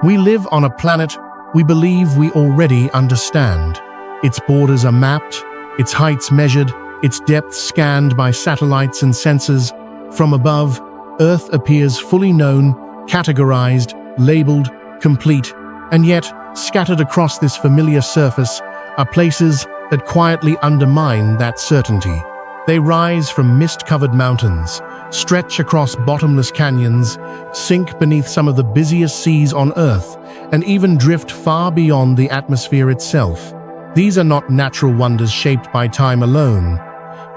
We live on a planet we believe we already understand. Its borders are mapped, its heights measured, its depths scanned by satellites and sensors. From above, Earth appears fully known, categorized, labeled, complete, and yet, scattered across this familiar surface are places that quietly undermine that certainty. They rise from mist-covered mountains, stretch across bottomless canyons, sink beneath some of the busiest seas on Earth, and even drift far beyond the atmosphere itself. These are not natural wonders shaped by time alone,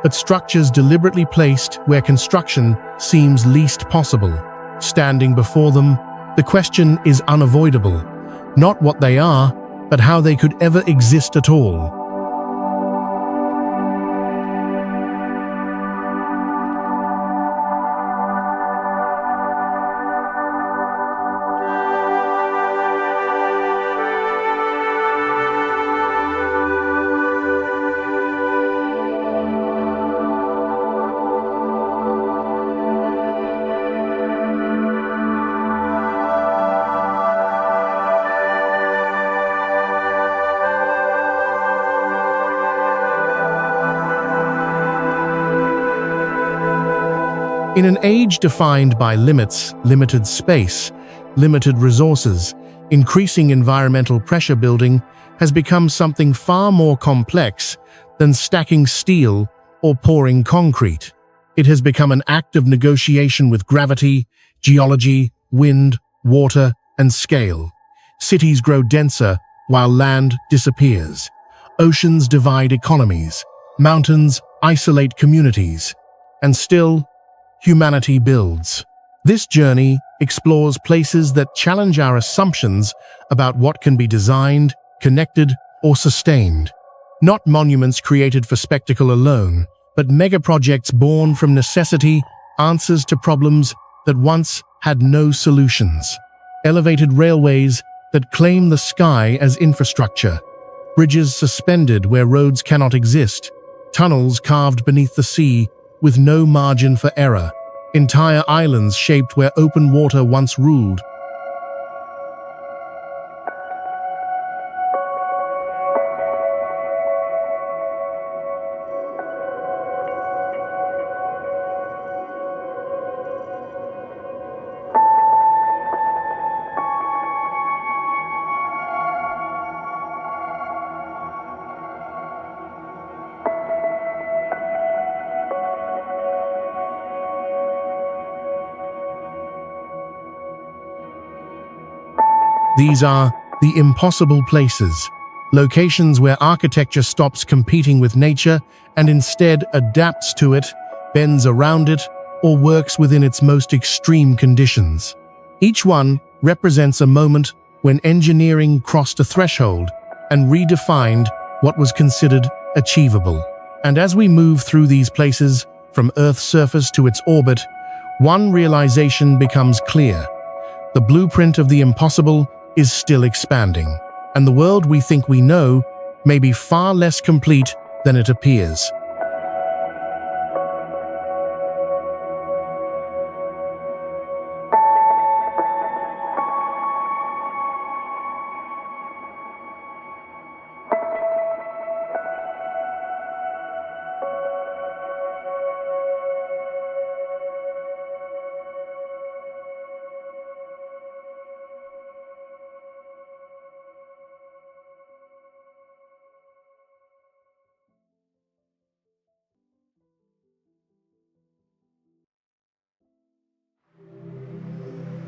but structures deliberately placed where construction seems least possible. Standing before them, the question is unavoidable. Not what they are, but how they could ever exist at all. In an age defined by limits, limited space, limited resources, increasing environmental pressure building has become something far more complex than stacking steel or pouring concrete. It has become an act of negotiation with gravity, geology, wind, water, and scale. Cities grow denser while land disappears. Oceans divide economies. Mountains isolate communities. And still, humanity builds. This journey explores places that challenge our assumptions about what can be designed, connected, or sustained. Not monuments created for spectacle alone, but megaprojects born from necessity, answers to problems that once had no solutions. Elevated railways that claim the sky as infrastructure. Bridges suspended where roads cannot exist. Tunnels carved beneath the sea with no margin for error. Entire islands shaped where open water once ruled. These are the impossible places, locations where architecture stops competing with nature and instead adapts to it, bends around it, or works within its most extreme conditions. Each one represents a moment when engineering crossed a threshold and redefined what was considered achievable. And as we move through these places, from Earth's surface to its orbit, one realization becomes clear. The blueprint of the impossible is still expanding, and the world we think we know may be far less complete than it appears.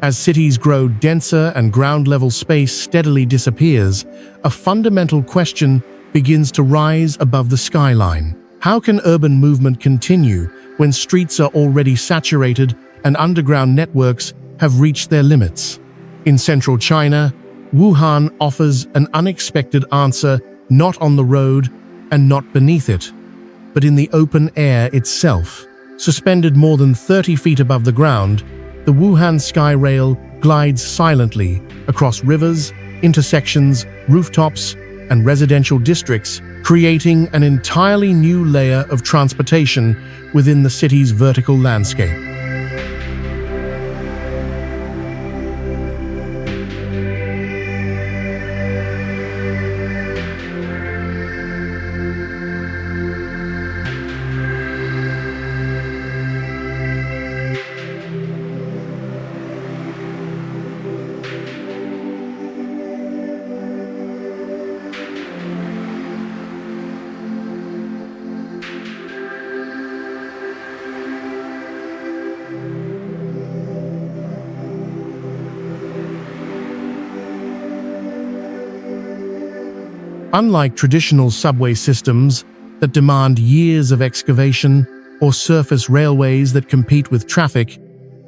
As cities grow denser and ground-level space steadily disappears, a fundamental question begins to rise above the skyline. How can urban movement continue when streets are already saturated and underground networks have reached their limits? In central China, Wuhan offers an unexpected answer, not on the road and not beneath it, but in the open air itself. Suspended more than 30 feet above the ground, the Wuhan Sky Rail glides silently across rivers, intersections, rooftops, and residential districts, creating an entirely new layer of transportation within the city's vertical landscape. Unlike traditional subway systems that demand years of excavation or surface railways that compete with traffic,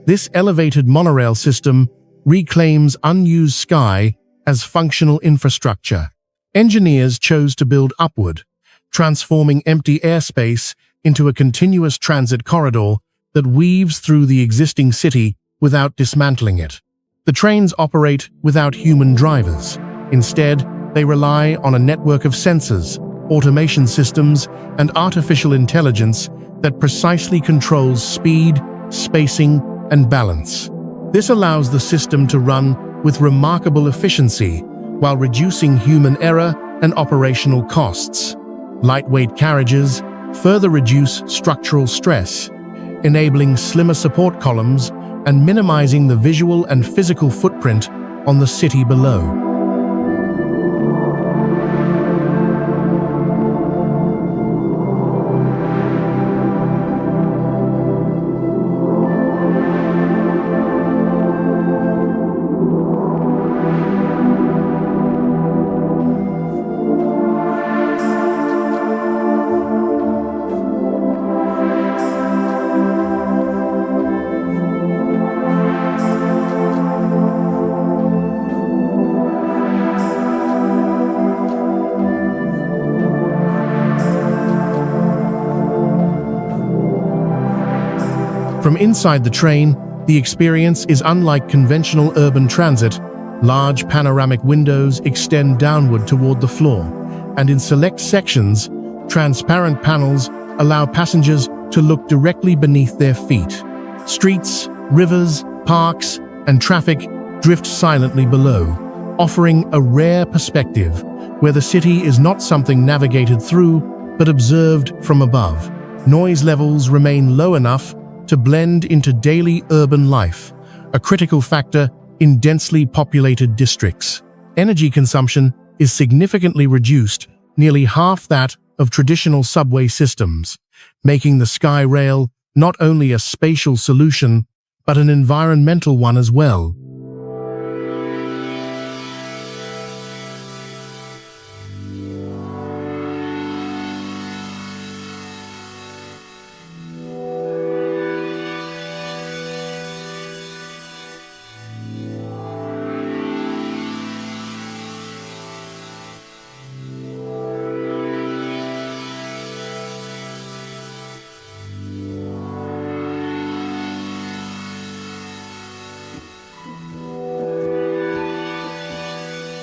this elevated monorail system reclaims unused sky as functional infrastructure. Engineers chose to build upward, transforming empty airspace into a continuous transit corridor that weaves through the existing city without dismantling it. The trains operate without human drivers. Instead, they rely on a network of sensors, automation systems, and artificial intelligence that precisely controls speed, spacing, and balance. This allows the system to run with remarkable efficiency while reducing human error and operational costs. Lightweight carriages further reduce structural stress, enabling slimmer support columns and minimizing the visual and physical footprint on the city below. From inside the train, the experience is unlike conventional urban transit. Large panoramic windows extend downward toward the floor, and in select sections, transparent panels allow passengers to look directly beneath their feet. Streets, rivers, parks, and traffic drift silently below, offering a rare perspective where the city is not something navigated through, but observed from above. Noise levels remain low enough to blend into daily urban life, a critical factor in densely populated districts. Energy consumption is significantly reduced, nearly half that of traditional subway systems, making the SkyRail not only a spatial solution, but an environmental one as well.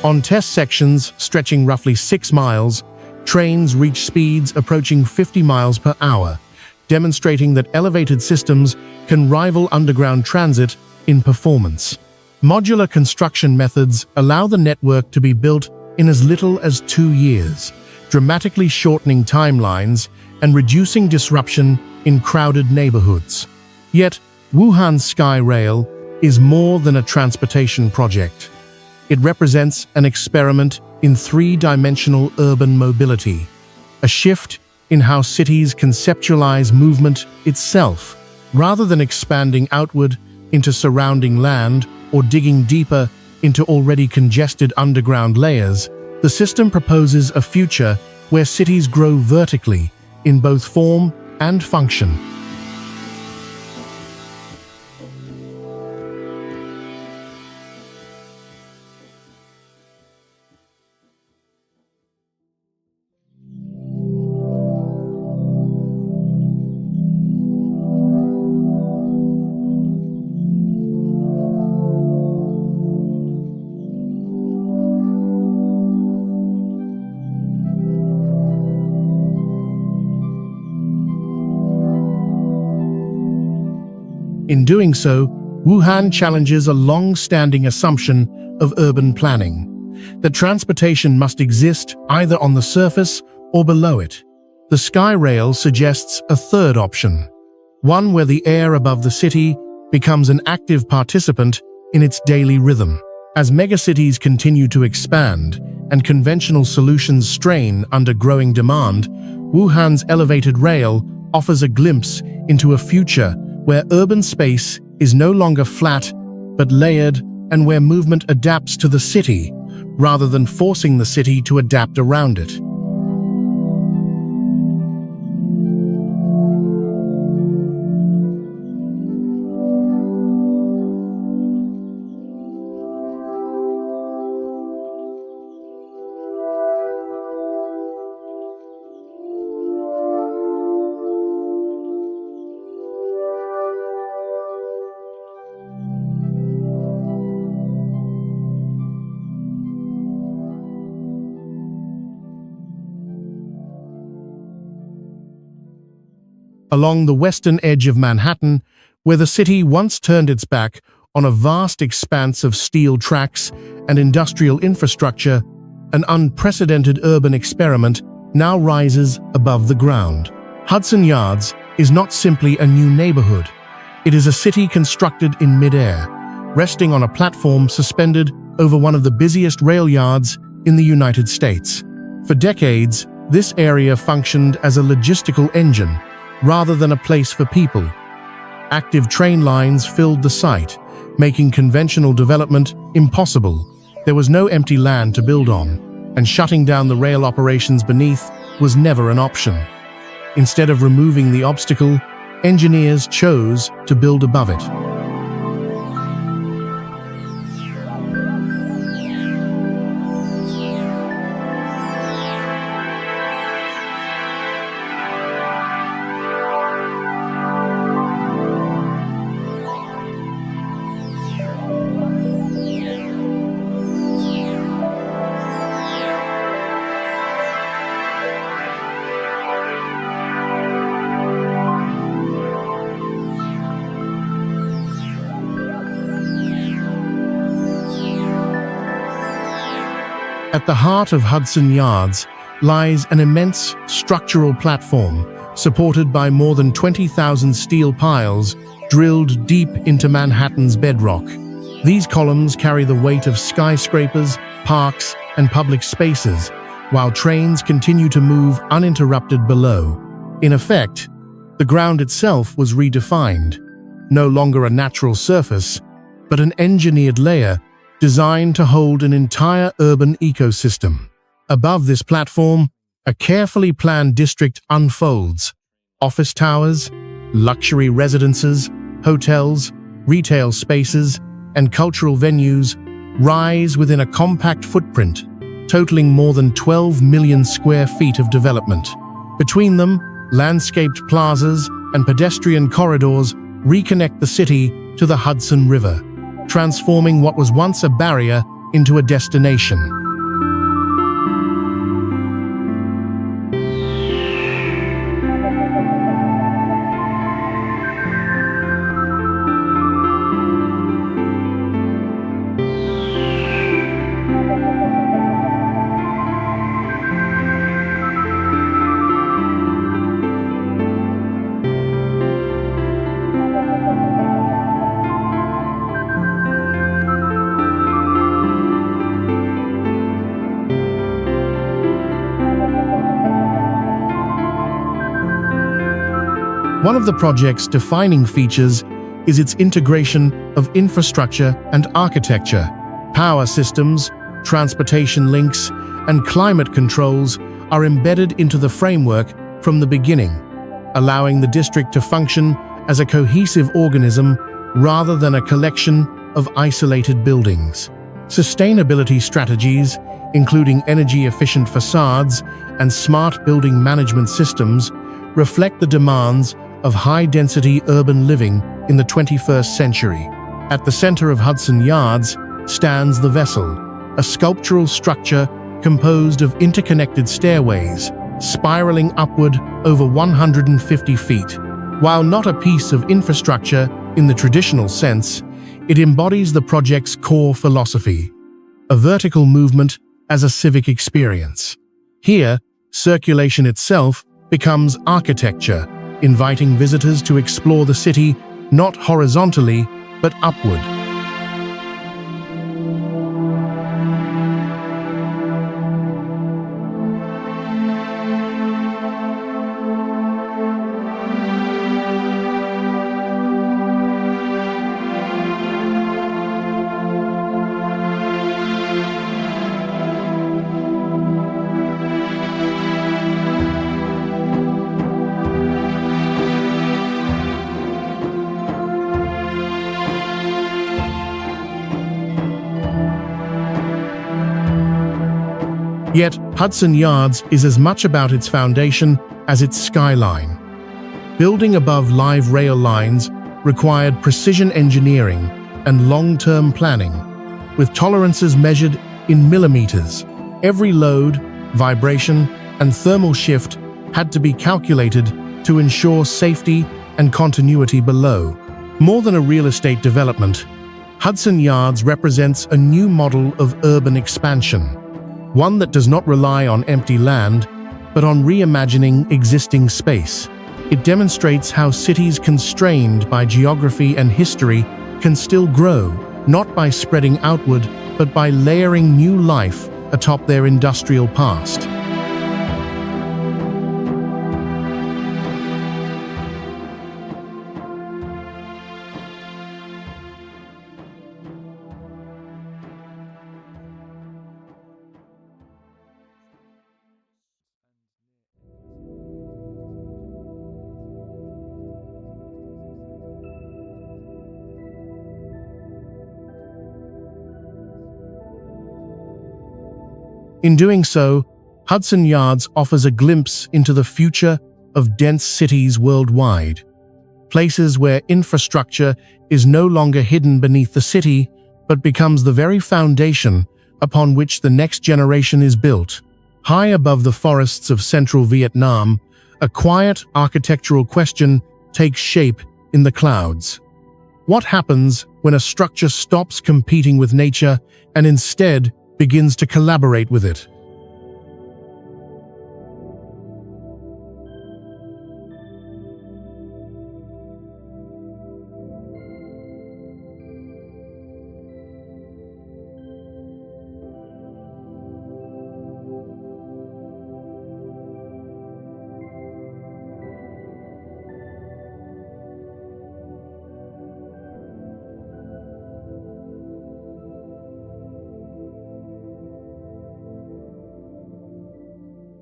On test sections stretching roughly 6 miles, trains reach speeds approaching 50 miles per hour, demonstrating that elevated systems can rival underground transit in performance. Modular construction methods allow the network to be built in as little as 2 years, dramatically shortening timelines and reducing disruption in crowded neighborhoods. Yet, Wuhan's SkyRail is more than a transportation project. It represents an experiment in 3-dimensional urban mobility, a shift in how cities conceptualize movement itself. Rather than expanding outward into surrounding land or digging deeper into already congested underground layers, the system proposes a future where cities grow vertically in both form and function. In doing so, Wuhan challenges a long-standing assumption of urban planning, that transportation must exist either on the surface or below it. The SkyRail suggests a third option, one where the air above the city becomes an active participant in its daily rhythm. As megacities continue to expand and conventional solutions strain under growing demand, Wuhan's elevated rail offers a glimpse into a future where urban space is no longer flat but layered, and where movement adapts to the city rather than forcing the city to adapt around it. Along the western edge of Manhattan, where the city once turned its back on a vast expanse of steel tracks and industrial infrastructure, an unprecedented urban experiment now rises above the ground. Hudson Yards is not simply a new neighborhood. It is a city constructed in mid-air, resting on a platform suspended over one of the busiest rail yards in the United States. For decades, this area functioned as a logistical engine rather than a place for people. Active train lines filled the site, making conventional development impossible. There was no empty land to build on, and shutting down the rail operations beneath was never an option. Instead of removing the obstacle, engineers chose to build above it. At the heart of Hudson Yards lies an immense structural platform supported by more than 20,000 steel piles drilled deep into Manhattan's bedrock. These columns carry the weight of skyscrapers, parks, and public spaces, while trains continue to move uninterrupted below. In effect, the ground itself was redefined, no longer a natural surface, but an engineered layer designed to hold an entire urban ecosystem. Above this platform, a carefully planned district unfolds. Office towers, luxury residences, hotels, retail spaces, and cultural venues rise within a compact footprint, totaling more than 12 million square feet of development. Between them, landscaped plazas and pedestrian corridors reconnect the city to the Hudson River, transforming what was once a barrier into a destination. One of the project's defining features is its integration of infrastructure and architecture. Power systems, transportation links, and climate controls are embedded into the framework from the beginning, allowing the district to function as a cohesive organism rather than a collection of isolated buildings. Sustainability strategies, including energy-efficient facades and smart building management systems, reflect the demands of high-density urban living in the 21st century. At the center of Hudson Yards stands the Vessel, a sculptural structure composed of interconnected stairways, spiraling upward over 150 feet. While not a piece of infrastructure in the traditional sense, it embodies the project's core philosophy, a vertical movement as a civic experience. Here, circulation itself becomes architecture, inviting visitors to explore the city not horizontally, but upward. Yet, Hudson Yards is as much about its foundation as its skyline. Building above live rail lines required precision engineering and long-term planning, with tolerances measured in millimeters. Every load, vibration, and thermal shift had to be calculated to ensure safety and continuity below. More than a real estate development, Hudson Yards represents a new model of urban expansion, one that does not rely on empty land, but on reimagining existing space. It demonstrates how cities constrained by geography and history can still grow, not by spreading outward, but by layering new life atop their industrial past. In doing so, Hudson Yards offers a glimpse into the future of dense cities worldwide, places where infrastructure is no longer hidden beneath the city, but becomes the very foundation upon which the next generation is built. High above the forests of central Vietnam, a quiet architectural question takes shape in the clouds. What happens when a structure stops competing with nature and instead begins to collaborate with it?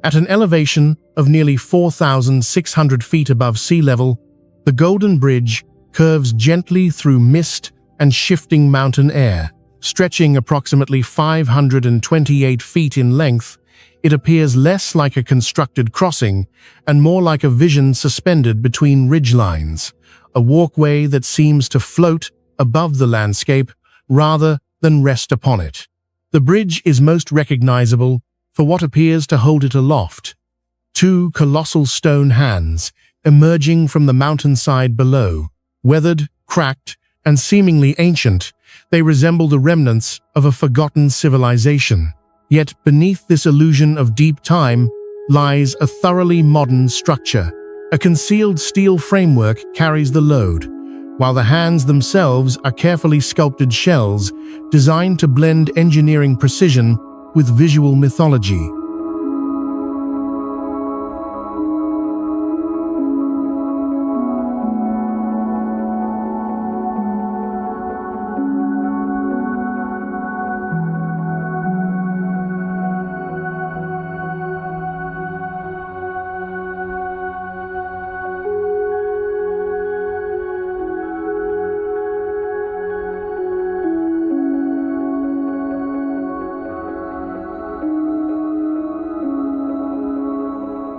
At an elevation of nearly 4,600 feet above sea level, the Golden Bridge curves gently through mist and shifting mountain air. Stretching approximately 528 feet in length, it appears less like a constructed crossing and more like a vision suspended between ridgelines, a walkway that seems to float above the landscape rather than rest upon it. The bridge is most recognizable for what appears to hold it aloft. Two colossal stone hands emerging from the mountainside below. Weathered, cracked, and seemingly ancient, they resemble the remnants of a forgotten civilization. Yet beneath this illusion of deep time lies a thoroughly modern structure. A concealed steel framework carries the load, while the hands themselves are carefully sculpted shells designed to blend engineering precision with visual mythology.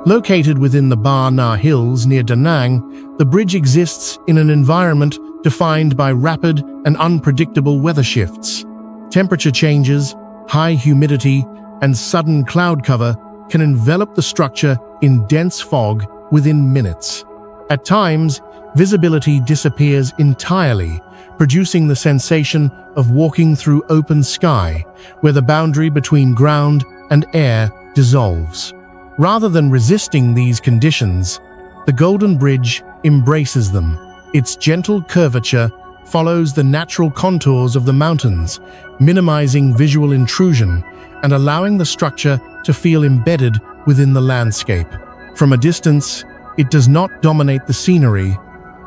Located within the Ba Na Hills near Da Nang, the bridge exists in an environment defined by rapid and unpredictable weather shifts. Temperature changes, high humidity, and sudden cloud cover can envelop the structure in dense fog within minutes. At times, visibility disappears entirely, producing the sensation of walking through open sky, where the boundary between ground and air dissolves. Rather than resisting these conditions, the Golden Bridge embraces them. Its gentle curvature follows the natural contours of the mountains, minimizing visual intrusion and allowing the structure to feel embedded within the landscape. From a distance, it does not dominate the scenery,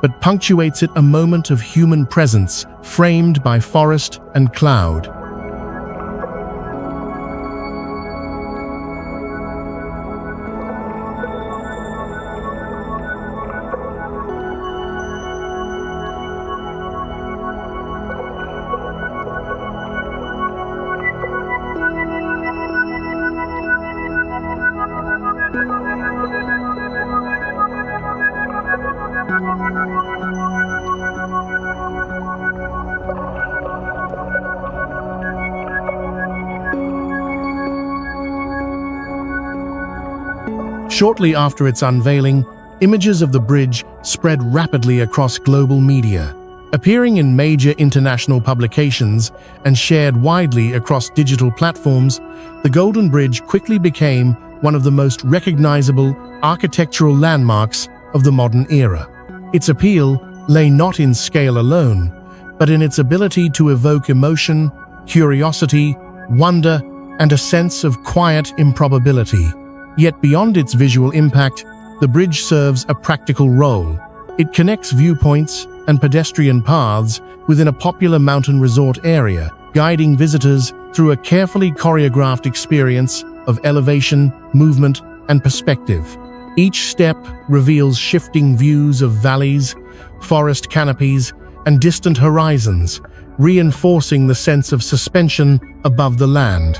but punctuates it a moment of human presence framed by forest and cloud. Shortly after its unveiling, images of the bridge spread rapidly across global media. Appearing in major international publications and shared widely across digital platforms, the Golden Bridge quickly became one of the most recognizable architectural landmarks of the modern era. Its appeal lay not in scale alone, but in its ability to evoke emotion, curiosity, wonder, and a sense of quiet improbability. Yet beyond its visual impact, the bridge serves a practical role. It connects viewpoints and pedestrian paths within a popular mountain resort area, guiding visitors through a carefully choreographed experience of elevation, movement, and perspective. Each step reveals shifting views of valleys, forest canopies, and distant horizons, reinforcing the sense of suspension above the land.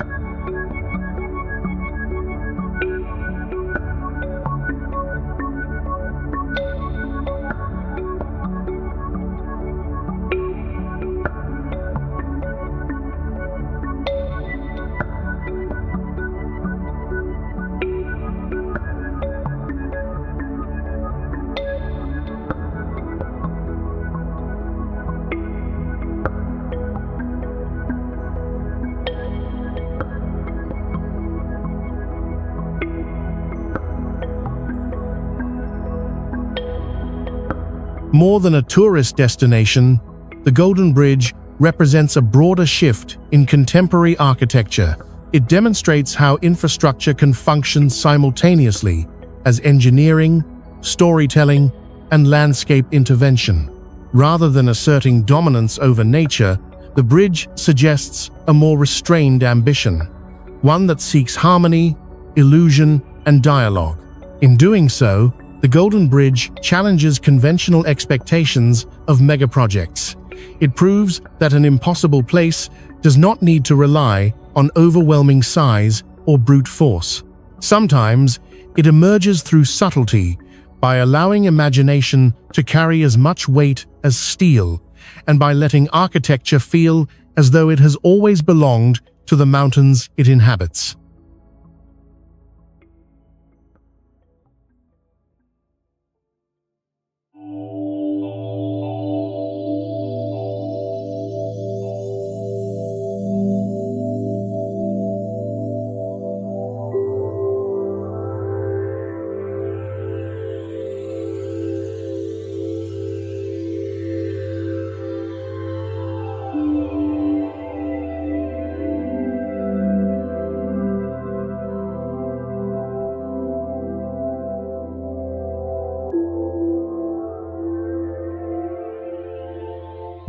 More than a tourist destination, the Golden Bridge represents a broader shift in contemporary architecture. It demonstrates how infrastructure can function simultaneously as engineering, storytelling, and landscape intervention. Rather than asserting dominance over nature, the bridge suggests a more restrained ambition, one that seeks harmony, illusion, and dialogue. In doing so, the Golden Bridge challenges conventional expectations of megaprojects. It proves that an impossible place does not need to rely on overwhelming size or brute force. Sometimes, it emerges through subtlety by allowing imagination to carry as much weight as steel, and by letting architecture feel as though it has always belonged to the mountains it inhabits.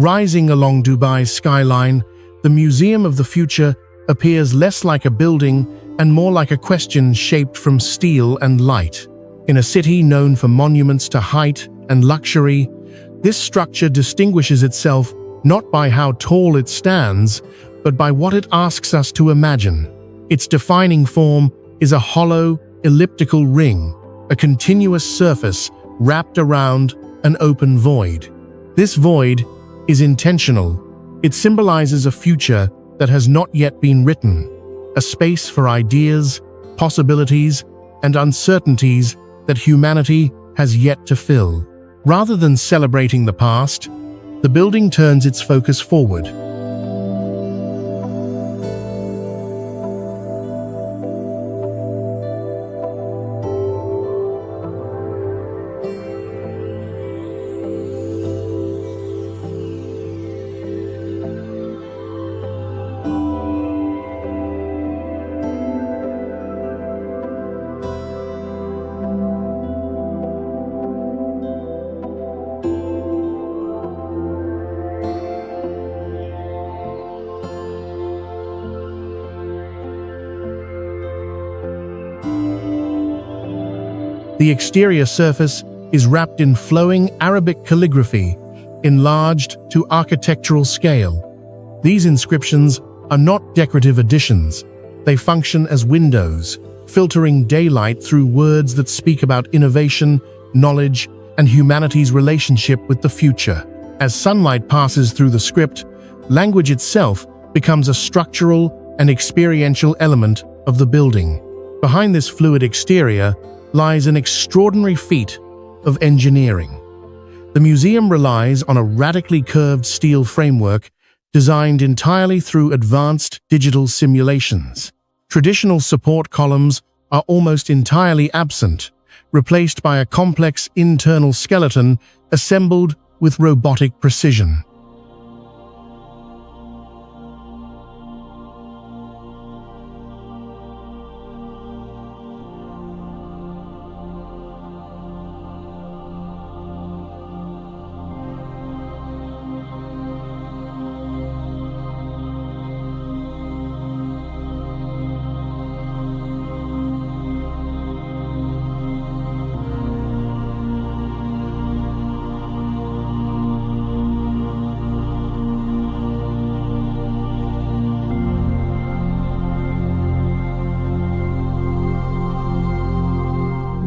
Rising along Dubai's skyline, the Museum of the Future appears less like a building and more like a question shaped from steel and light. In a city known for monuments to height and luxury, this structure distinguishes itself not by how tall it stands, but by what it asks us to imagine. Its defining form is a hollow, elliptical ring, a continuous surface wrapped around an open void. This void is intentional. It symbolizes a future that has not yet been written, a space for ideas, possibilities, and uncertainties that humanity has yet to fill. Rather than celebrating the past, the building turns its focus forward. The exterior surface is wrapped in flowing Arabic calligraphy, enlarged to architectural scale. These inscriptions are not decorative additions. They function as windows, filtering daylight through words that speak about innovation, knowledge, and humanity's relationship with the future. As sunlight passes through the script, language itself becomes a structural and experiential element of the building. Behind this fluid exterior lies an extraordinary feat of engineering. The museum relies on a radically curved steel framework designed entirely through advanced digital simulations. Traditional support columns are almost entirely absent, replaced by a complex internal skeleton assembled with robotic precision.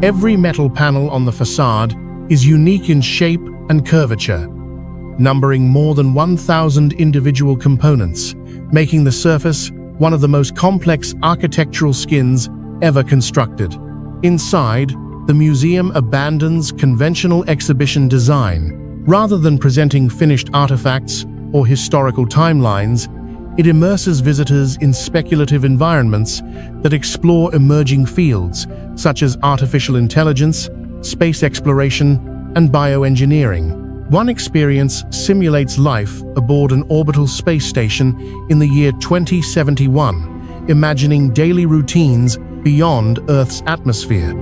Every metal panel on the facade is unique in shape and curvature, numbering more than 1,000 individual components, making the surface one of the most complex architectural skins ever constructed. Inside, the museum abandons conventional exhibition design. Rather than presenting finished artifacts or historical timelines, it immerses visitors in speculative environments that explore emerging fields such as artificial intelligence, space exploration, and bioengineering. One experience simulates life aboard an orbital space station in the year 2071, imagining daily routines beyond Earth's atmosphere.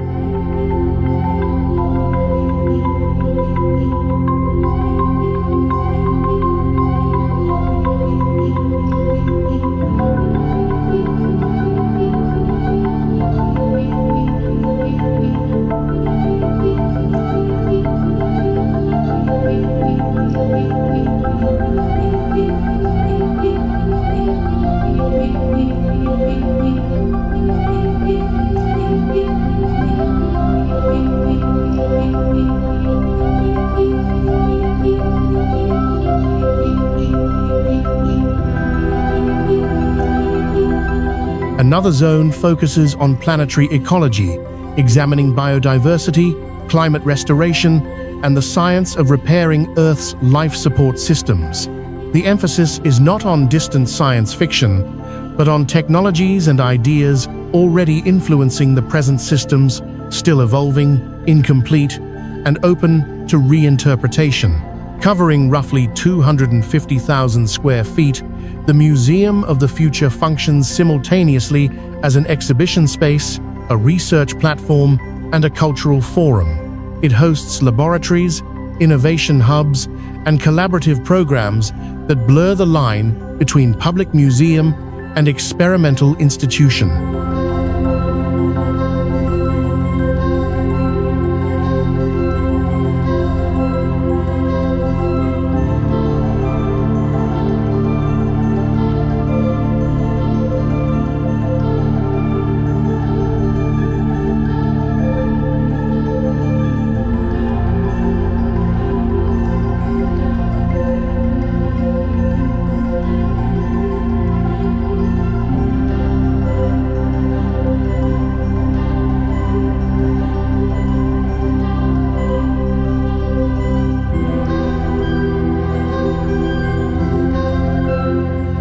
Another zone focuses on planetary ecology, examining biodiversity, climate restoration, and the science of repairing Earth's life support systems. The emphasis is not on distant science fiction, but on technologies and ideas already influencing the present systems, still evolving, incomplete, and open to reinterpretation. Covering roughly 250,000 square feet, the Museum of the Future functions simultaneously as an exhibition space, a research platform, and a cultural forum. It hosts laboratories, innovation hubs, and collaborative programs that blur the line between public museum and experimental institution.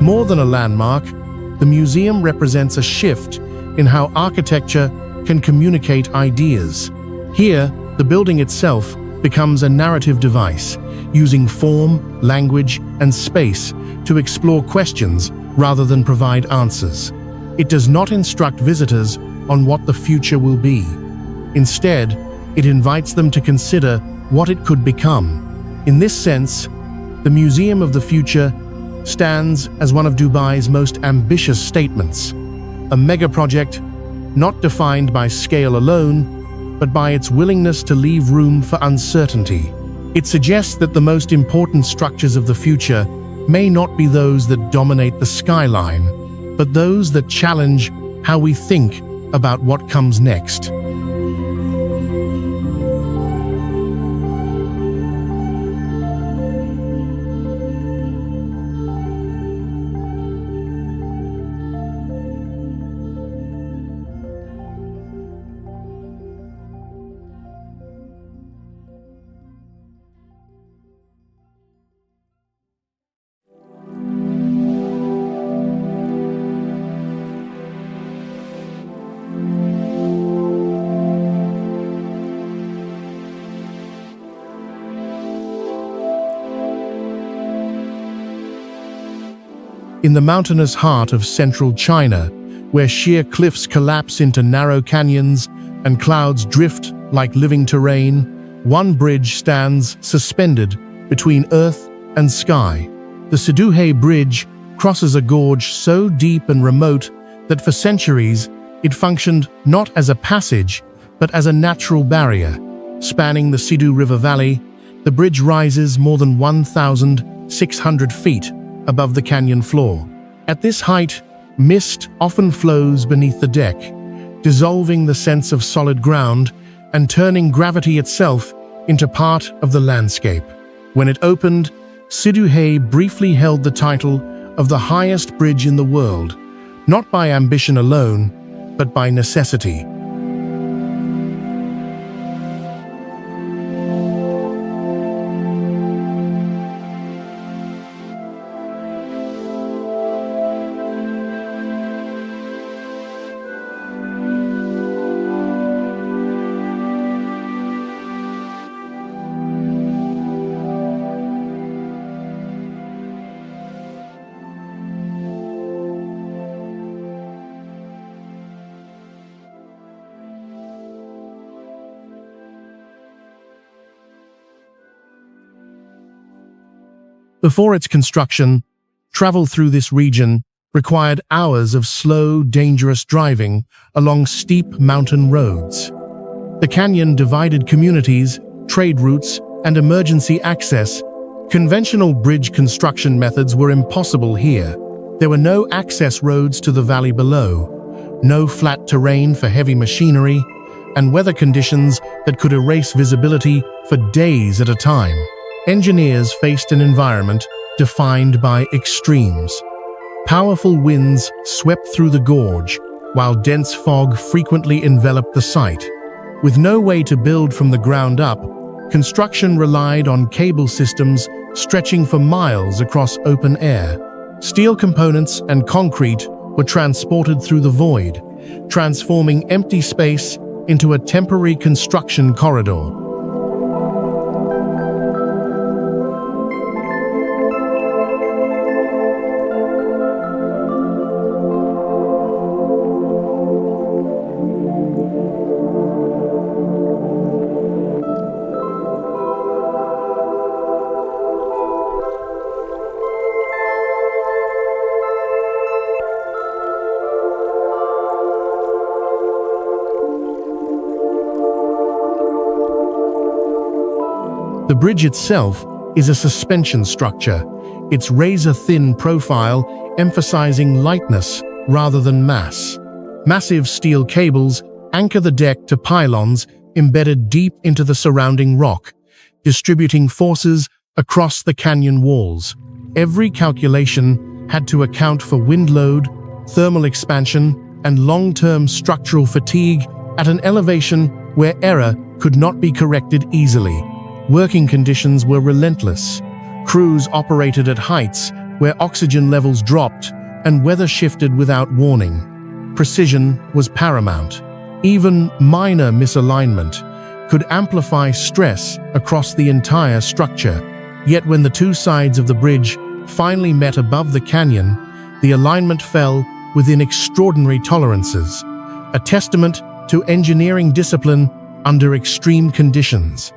More than a landmark, the museum represents a shift in how architecture can communicate ideas. Here, the building itself becomes a narrative device, using form, language, and space to explore questions rather than provide answers. It does not instruct visitors on what the future will be. Instead, it invites them to consider what it could become. In this sense, the Museum of the Future stands as one of Dubai's most ambitious statements, a megaproject not defined by scale alone, but by its willingness to leave room for uncertainty. It suggests that the most important structures of the future may not be those that dominate the skyline, but those that challenge how we think about what comes next. In the mountainous heart of central China, where sheer cliffs collapse into narrow canyons and clouds drift like living terrain, one bridge stands suspended between earth and sky. The Siduhe Bridge crosses a gorge so deep and remote that for centuries it functioned not as a passage, but as a natural barrier. Spanning the Sidu River Valley, the bridge rises more than 1,600 feet above the canyon floor. At this height, mist often flows beneath the deck, dissolving the sense of solid ground and turning gravity itself into part of the landscape. When it opened, Siduhe briefly held the title of the highest bridge in the world, not by ambition alone, but by necessity. Before its construction, travel through this region required hours of slow, dangerous driving along steep mountain roads. The canyon divided communities, trade routes, and emergency access. Conventional bridge construction methods were impossible here. There were no access roads to the valley below, no flat terrain for heavy machinery, and weather conditions that could erase visibility for days at a time. Engineers faced an environment defined by extremes. Powerful winds swept through the gorge, while dense fog frequently enveloped the site. With no way to build from the ground up, construction relied on cable systems stretching for miles across open air. Steel components and concrete were transported through the void, transforming empty space into a temporary construction corridor. The bridge itself is a suspension structure, its razor-thin profile emphasizing lightness rather than mass. Massive steel cables anchor the deck to pylons embedded deep into the surrounding rock, distributing forces across the canyon walls. Every calculation had to account for wind load, thermal expansion, and long-term structural fatigue at an elevation where error could not be corrected easily. Working conditions were relentless. Crews operated at heights where oxygen levels dropped and weather shifted without warning. Precision was paramount. Even minor misalignment could amplify stress across the entire structure. Yet when the two sides of the bridge finally met above the canyon, the alignment fell within extraordinary tolerances, a testament to engineering discipline under extreme conditions.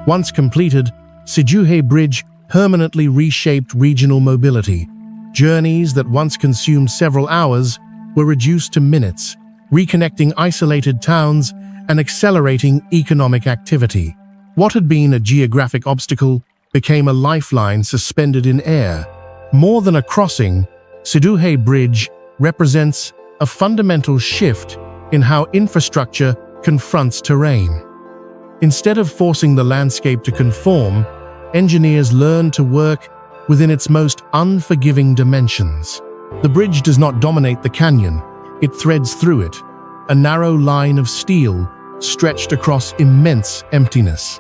Once completed, Séduhe Bridge permanently reshaped regional mobility. Journeys that once consumed several hours were reduced to minutes, reconnecting isolated towns and accelerating economic activity. What had been a geographic obstacle became a lifeline suspended in air. More than a crossing, Séduhe Bridge represents a fundamental shift in how infrastructure confronts terrain. Instead of forcing the landscape to conform, engineers learn to work within its most unforgiving dimensions. The bridge does not dominate the canyon, it threads through it, a narrow line of steel stretched across immense emptiness.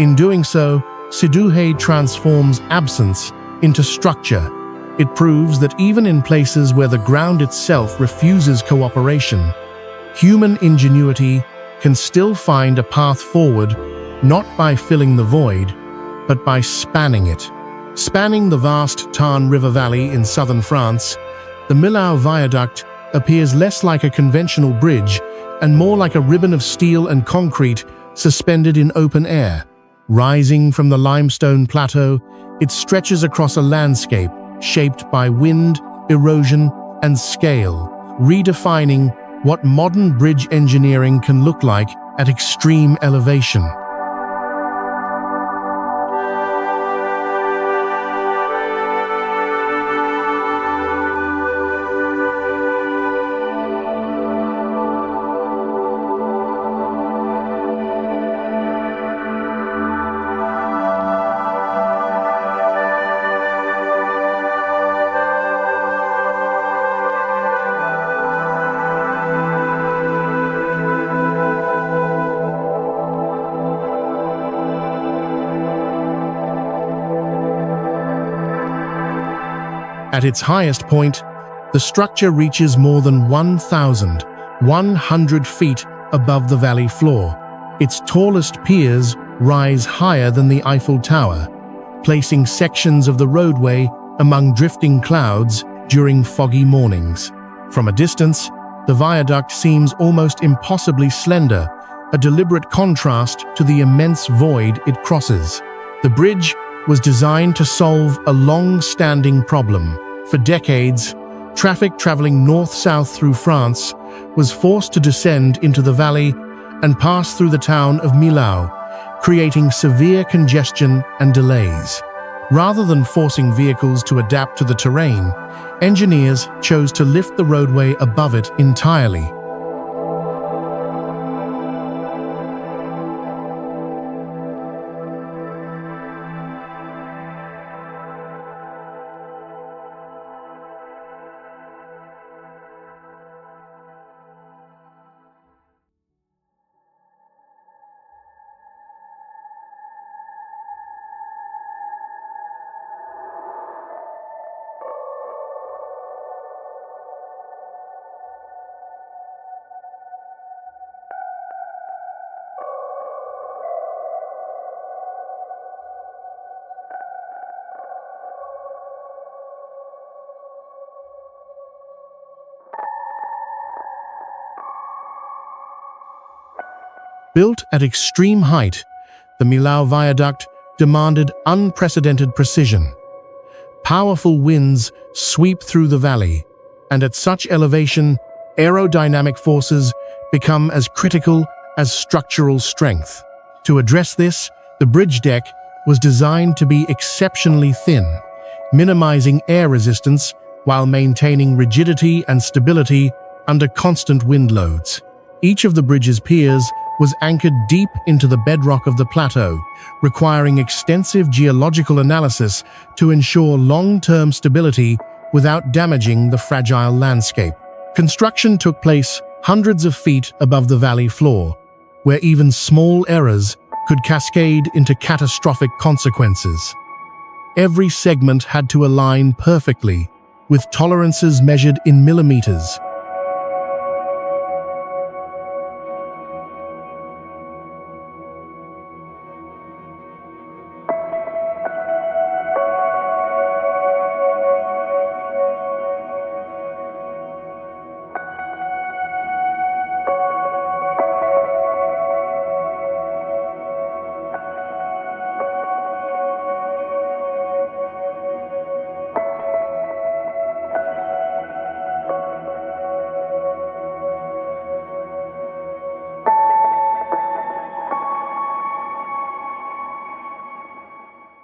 In doing so, Séduhe transforms absence into structure. It proves that even in places where the ground itself refuses cooperation, human ingenuity can still find a path forward, not by filling the void, but by spanning it. Spanning the vast Tarn River Valley in southern France, the Millau Viaduct appears less like a conventional bridge and more like a ribbon of steel and concrete suspended in open air. Rising from the limestone plateau, it stretches across a landscape shaped by wind, erosion, and scale, redefining what modern bridge engineering can look like at extreme elevation. At its highest point, the structure reaches more than 1,100 feet above the valley floor. Its tallest piers rise higher than the Eiffel Tower, placing sections of the roadway among drifting clouds during foggy mornings. From a distance, the viaduct seems almost impossibly slender, a deliberate contrast to the immense void it crosses. The bridge was designed to solve a long-standing problem. For decades, traffic traveling north-south through France was forced to descend into the valley and pass through the town of Millau, creating severe congestion and delays. Rather than forcing vehicles to adapt to the terrain, engineers chose to lift the roadway above it entirely. Built at extreme height, the Millau Viaduct demanded unprecedented precision. Powerful winds sweep through the valley, and at such elevation, aerodynamic forces become as critical as structural strength. To address this, the bridge deck was designed to be exceptionally thin, minimizing air resistance while maintaining rigidity and stability under constant wind loads. Each of the bridge's piers was anchored deep into the bedrock of the plateau, requiring extensive geological analysis to ensure long-term stability without damaging the fragile landscape. Construction took place hundreds of feet above the valley floor, where even small errors could cascade into catastrophic consequences. Every segment had to align perfectly, with tolerances measured in millimeters.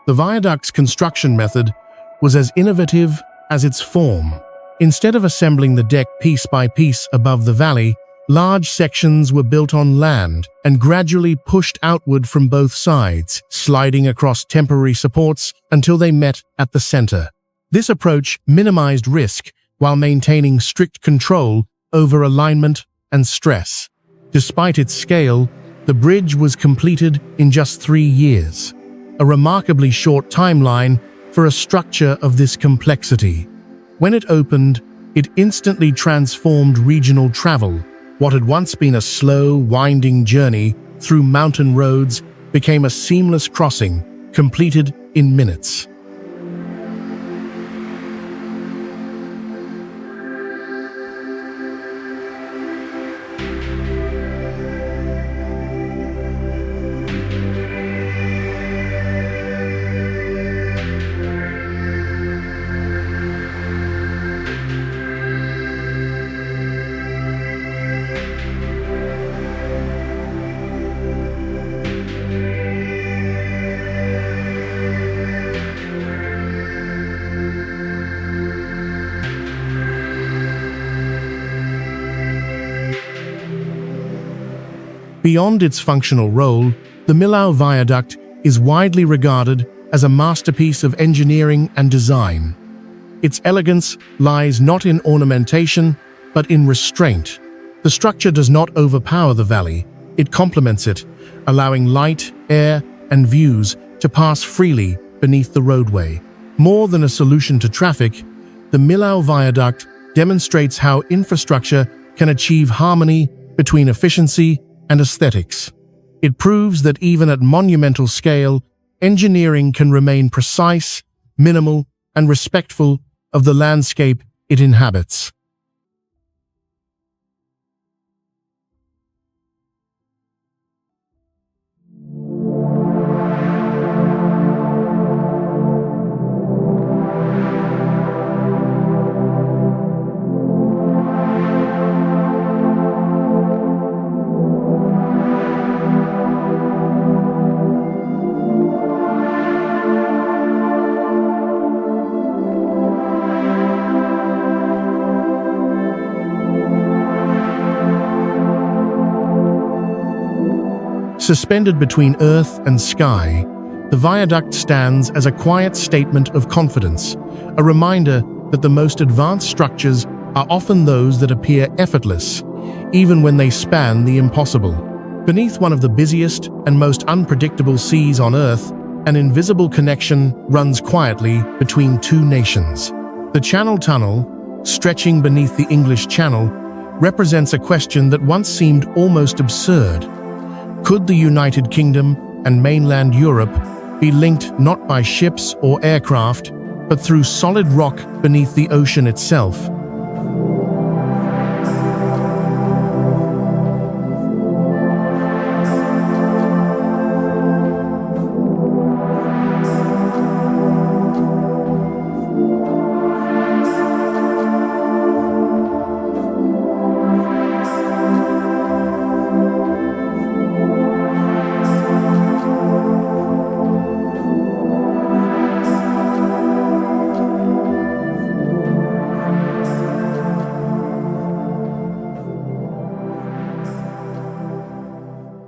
The viaduct's construction method was as innovative as its form. Instead of assembling the deck piece by piece above the valley, large sections were built on land and gradually pushed outward from both sides, sliding across temporary supports until they met at the center. This approach minimized risk while maintaining strict control over alignment and stress. Despite its scale, the bridge was completed in just 3 years. A remarkably short timeline for a structure of this complexity. When it opened, it instantly transformed regional travel. What had once been a slow, winding journey through mountain roads became a seamless crossing, completed in minutes. Beyond its functional role, the Millau Viaduct is widely regarded as a masterpiece of engineering and design. Its elegance lies not in ornamentation, but in restraint. The structure does not overpower the valley, it complements it, allowing light, air, and views to pass freely beneath the roadway. More than a solution to traffic, the Millau Viaduct demonstrates how infrastructure can achieve harmony between efficiency and aesthetics. It proves that even at monumental scale, engineering can remain precise, minimal, and respectful of the landscape it inhabits. Suspended between earth and sky, the viaduct stands as a quiet statement of confidence, a reminder that the most advanced structures are often those that appear effortless, even when they span the impossible. Beneath one of the busiest and most unpredictable seas on Earth, an invisible connection runs quietly between two nations. The Channel Tunnel, stretching beneath the English Channel, represents a question that once seemed almost absurd. Could the United Kingdom and mainland Europe be linked not by ships or aircraft, but through solid rock beneath the ocean itself?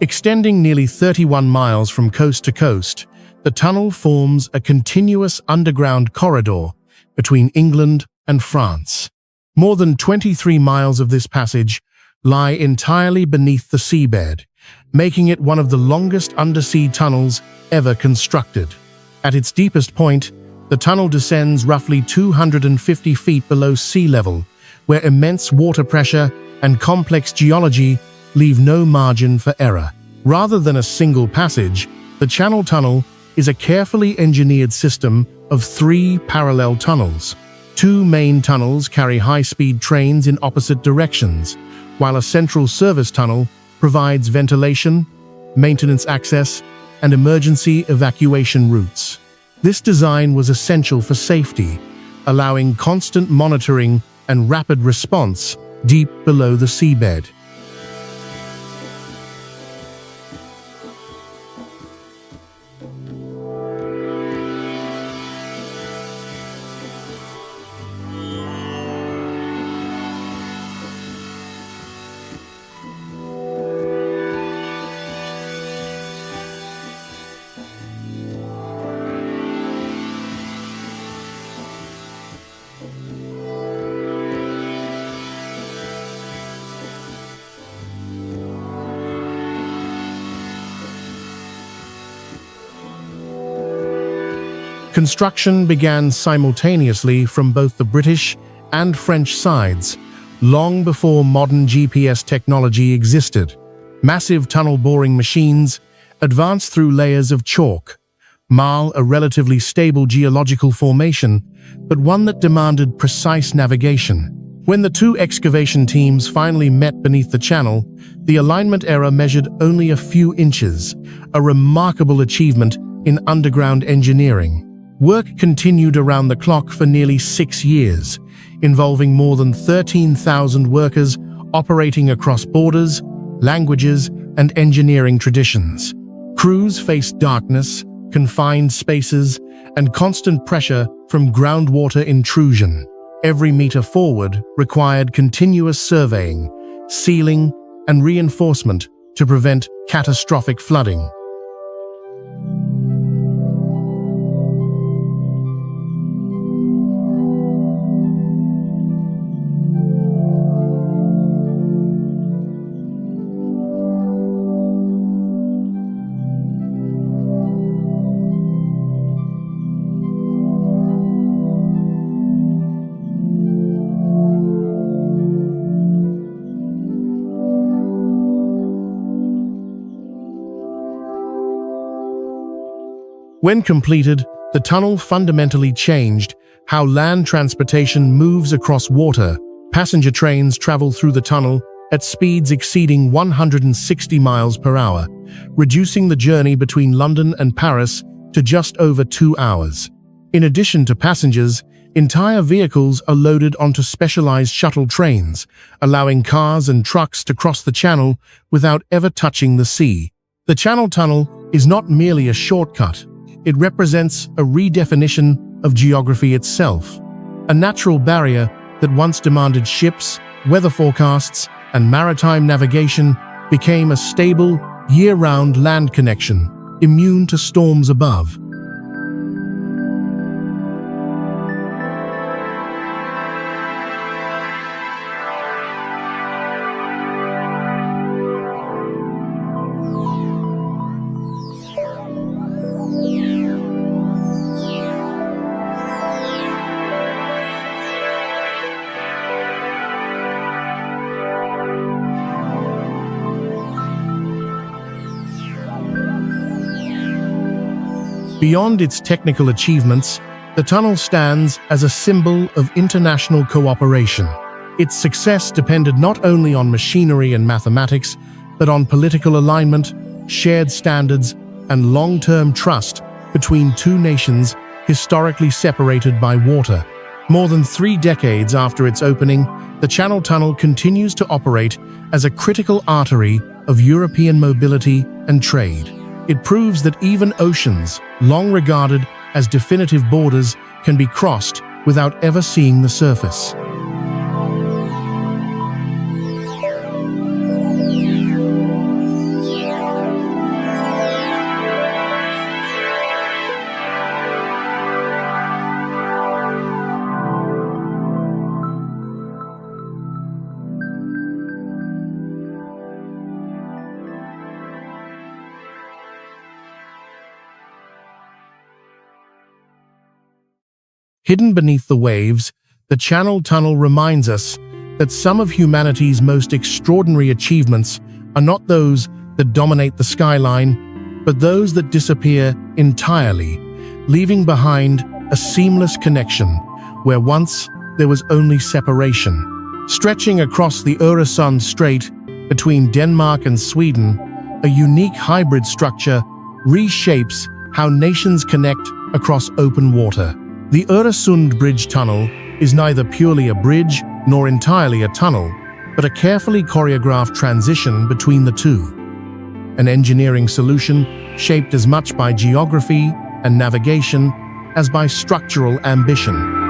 Extending nearly 31 miles from coast to coast, the tunnel forms a continuous underground corridor between England and France. More than 23 miles of this passage lie entirely beneath the seabed, making it one of the longest undersea tunnels ever constructed. At its deepest point, the tunnel descends roughly 250 feet below sea level, where immense water pressure and complex geology leave no margin for error. Rather than a single passage, the Channel Tunnel is a carefully engineered system of 3 parallel tunnels. 2 main tunnels carry high-speed trains in opposite directions, while a central service tunnel provides ventilation, maintenance access, and emergency evacuation routes. This design was essential for safety, allowing constant monitoring and rapid response deep below the seabed. Construction began simultaneously from both the British and French sides, long before modern GPS technology existed. Massive tunnel boring machines advanced through layers of chalk, marl a relatively stable geological formation, but one that demanded precise navigation. When the 2 excavation teams finally met beneath the channel, the alignment error measured only a few inches, a remarkable achievement in underground engineering. Work continued around the clock for nearly 6 years, involving more than 13,000 workers operating across borders, languages, and engineering traditions. Crews faced darkness, confined spaces, and constant pressure from groundwater intrusion. Every meter forward required continuous surveying, sealing, and reinforcement to prevent catastrophic flooding. When completed, the tunnel fundamentally changed how land transportation moves across water. Passenger trains travel through the tunnel at speeds exceeding 160 miles per hour, reducing the journey between London and Paris to just over 2 hours. In addition to passengers, entire vehicles are loaded onto specialized shuttle trains, allowing cars and trucks to cross the channel without ever touching the sea. The Channel Tunnel is not merely a shortcut. It represents a redefinition of geography itself. A natural barrier that once demanded ships, weather forecasts, and maritime navigation became a stable, year-round land connection, immune to storms above. Beyond its technical achievements, the tunnel stands as a symbol of international cooperation. Its success depended not only on machinery and mathematics, but on political alignment, shared standards, and long-term trust between 2 nations historically separated by water. More than 3 decades after its opening, the Channel Tunnel continues to operate as a critical artery of European mobility and trade. It proves that even oceans, long regarded as definitive borders, can be crossed without ever seeing the surface. Hidden beneath the waves, the Channel Tunnel reminds us that some of humanity's most extraordinary achievements are not those that dominate the skyline, but those that disappear entirely, leaving behind a seamless connection where once there was only separation. Stretching across the Öresund Strait between Denmark and Sweden, a unique hybrid structure reshapes how nations connect across open water. The Öresund Bridge Tunnel is neither purely a bridge nor entirely a tunnel, but a carefully choreographed transition between the two. An engineering solution shaped as much by geography and navigation as by structural ambition.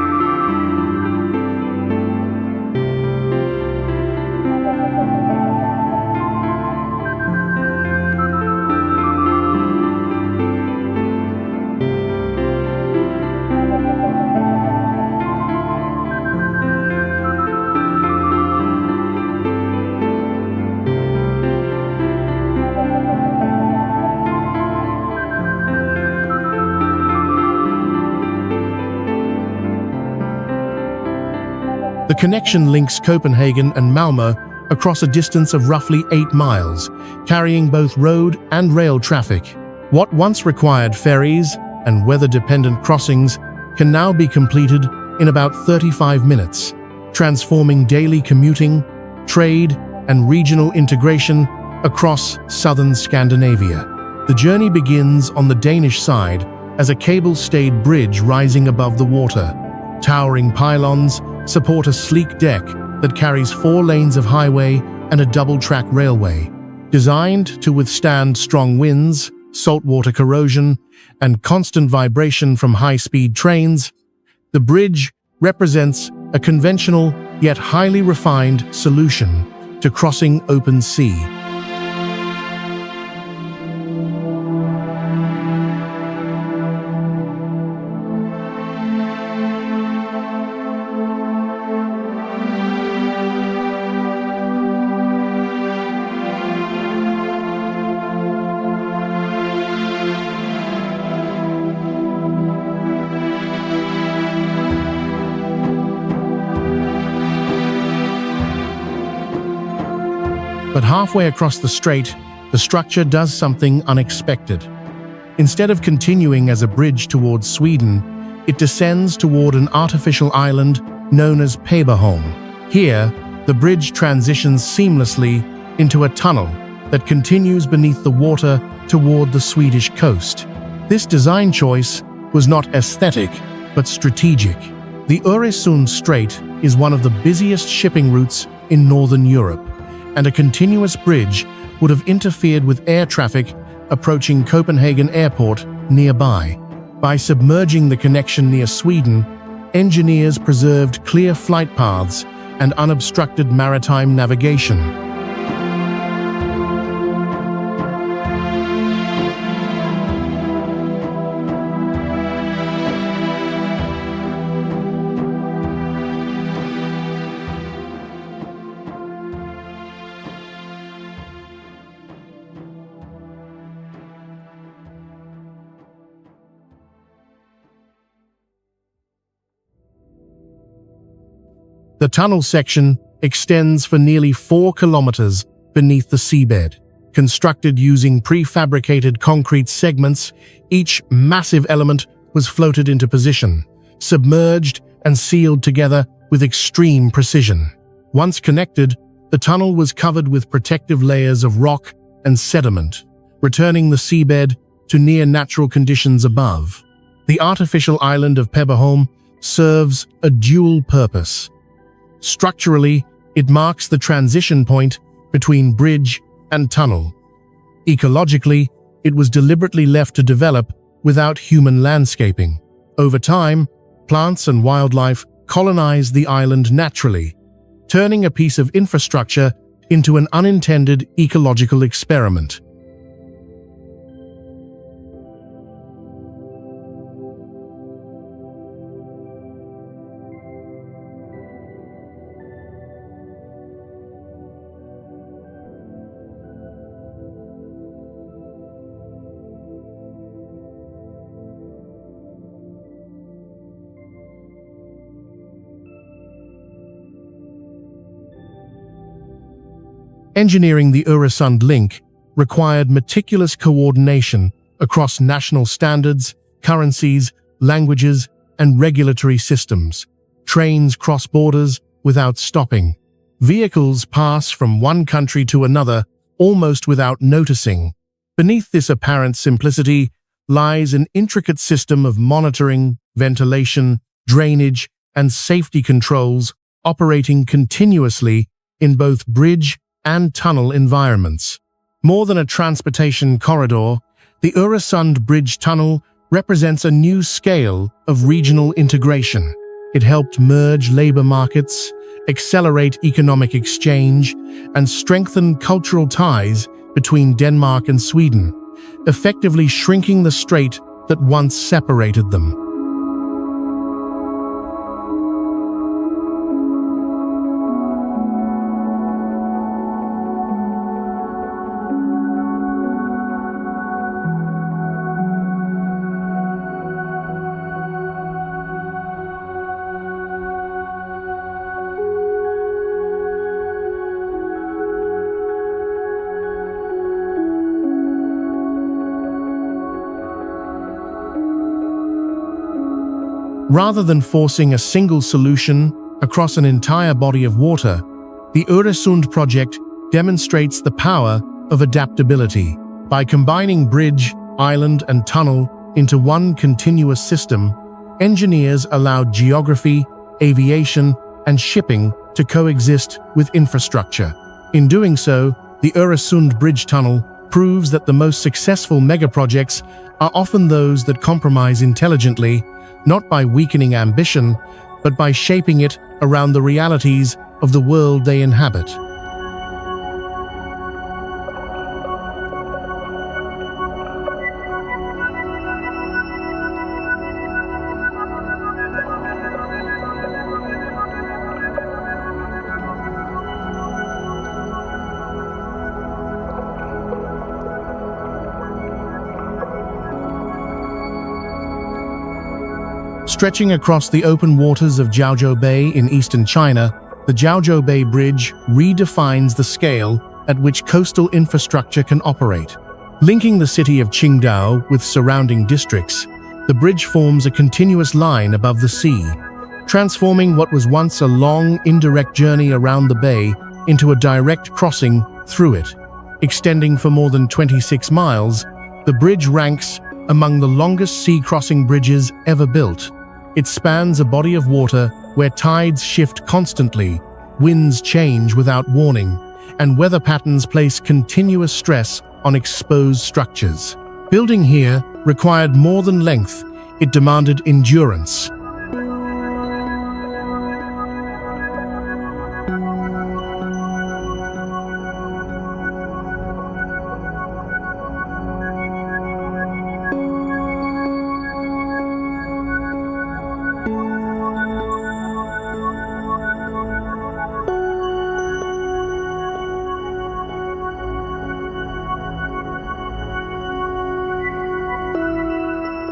The connection links Copenhagen and Malmö across a distance of roughly 8 miles, carrying both road and rail traffic. What once required ferries and weather-dependent crossings can now be completed in about 35 minutes, transforming daily commuting, trade, and regional integration across southern Scandinavia. The journey begins on the Danish side as a cable-stayed bridge rising above the water. Towering pylons support a sleek deck that carries 4 lanes of highway and a double-track railway. Designed to withstand strong winds, saltwater corrosion, and constant vibration from high-speed trains, the bridge represents a conventional yet highly refined solution to crossing open sea. But halfway across the strait, the structure does something unexpected. Instead of continuing as a bridge towards Sweden, it descends toward an artificial island known as Peberholm. Here, the bridge transitions seamlessly into a tunnel that continues beneath the water toward the Swedish coast. This design choice was not aesthetic, but strategic. The Öresund Strait is one of the busiest shipping routes in Northern Europe, and a continuous bridge would have interfered with air traffic approaching Copenhagen Airport nearby. By submerging the connection near Sweden, engineers preserved clear flight paths and unobstructed maritime navigation. The tunnel section extends for nearly 4 kilometers beneath the seabed. Constructed using prefabricated concrete segments, each massive element was floated into position, submerged and sealed together with extreme precision. Once connected, the tunnel was covered with protective layers of rock and sediment, returning the seabed to near-natural conditions above. The artificial island of Peberholm serves a dual purpose. Structurally, it marks the transition point between bridge and tunnel. Ecologically, it was deliberately left to develop without human landscaping. Over time, plants and wildlife colonized the island naturally, turning a piece of infrastructure into an unintended ecological experiment. Engineering the Öresund link required meticulous coordination across national standards, currencies, languages, and regulatory systems. Trains cross borders without stopping. Vehicles pass from one country to another almost without noticing. Beneath this apparent simplicity lies an intricate system of monitoring, ventilation, drainage, and safety controls operating continuously in both bridge and tunnel environments. More than a transportation corridor, the Öresund Bridge Tunnel represents a new scale of regional integration. It helped merge labor markets, accelerate economic exchange, and strengthen cultural ties between Denmark and Sweden, effectively shrinking the strait that once separated them. Rather than forcing a single solution across an entire body of water, the Öresund project demonstrates the power of adaptability. By combining bridge, island, and tunnel into one continuous system, engineers allowed geography, aviation, and shipping to coexist with infrastructure. In doing so, the Öresund Bridge Tunnel proves that the most successful megaprojects are often those that compromise intelligently, not by weakening ambition, but by shaping it around the realities of the world they inhabit. Stretching across the open waters of Jiaozhou Bay in eastern China, the Jiaozhou Bay Bridge redefines the scale at which coastal infrastructure can operate. Linking the city of Qingdao with surrounding districts, the bridge forms a continuous line above the sea, transforming what was once a long, indirect journey around the bay into a direct crossing through it. Extending for more than 26 miles, the bridge ranks among the longest sea-crossing bridges ever built. It spans a body of water where tides shift constantly, winds change without warning, and weather patterns place continuous stress on exposed structures. Building here required more than length, it demanded endurance.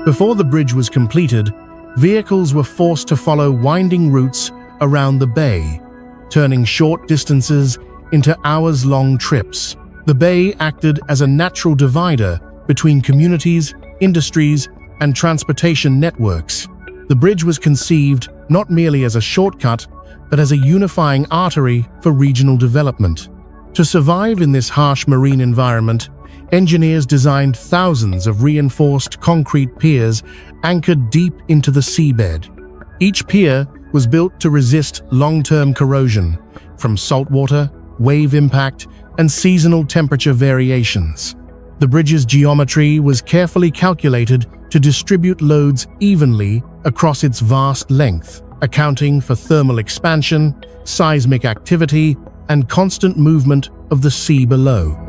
Before the bridge was completed, vehicles were forced to follow winding routes around the bay, turning short distances into hours-long trips. The bay acted as a natural divider between communities, industries, and transportation networks. The bridge was conceived not merely as a shortcut, but as a unifying artery for regional development. To survive in this harsh marine environment, engineers designed thousands of reinforced concrete piers anchored deep into the seabed. Each pier was built to resist long-term corrosion from saltwater, wave impact, and seasonal temperature variations. The bridge's geometry was carefully calculated to distribute loads evenly across its vast length, accounting for thermal expansion, seismic activity, and constant movement of the sea below.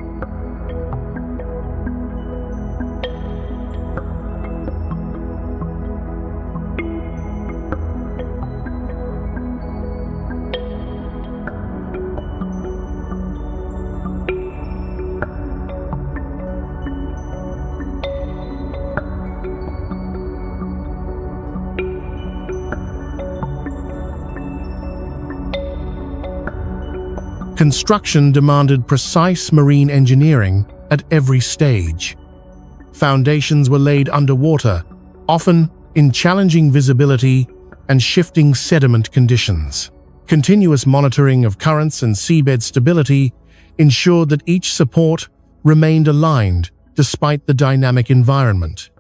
Construction demanded precise marine engineering at every stage. Foundations were laid underwater, often in challenging visibility and shifting sediment conditions. Continuous monitoring of currents and seabed stability ensured that each support remained aligned despite the dynamic environment.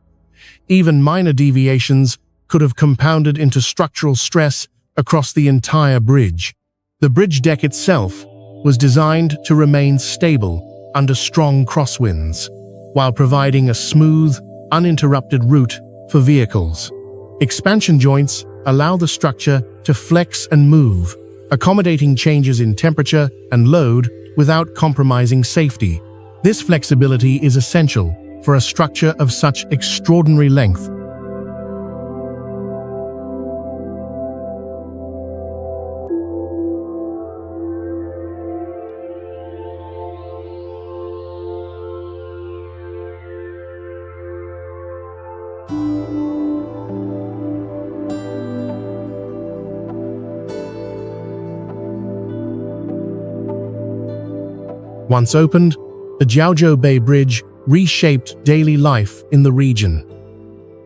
Even minor deviations could have compounded into structural stress across the entire bridge. The bridge deck itself was designed to remain stable under strong crosswinds, while providing a smooth, uninterrupted route for vehicles. Expansion joints allow the structure to flex and move, accommodating changes in temperature and load without compromising safety. This flexibility is essential for a structure of such extraordinary length. Once opened, the Jiaozhou Bay Bridge reshaped daily life in the region.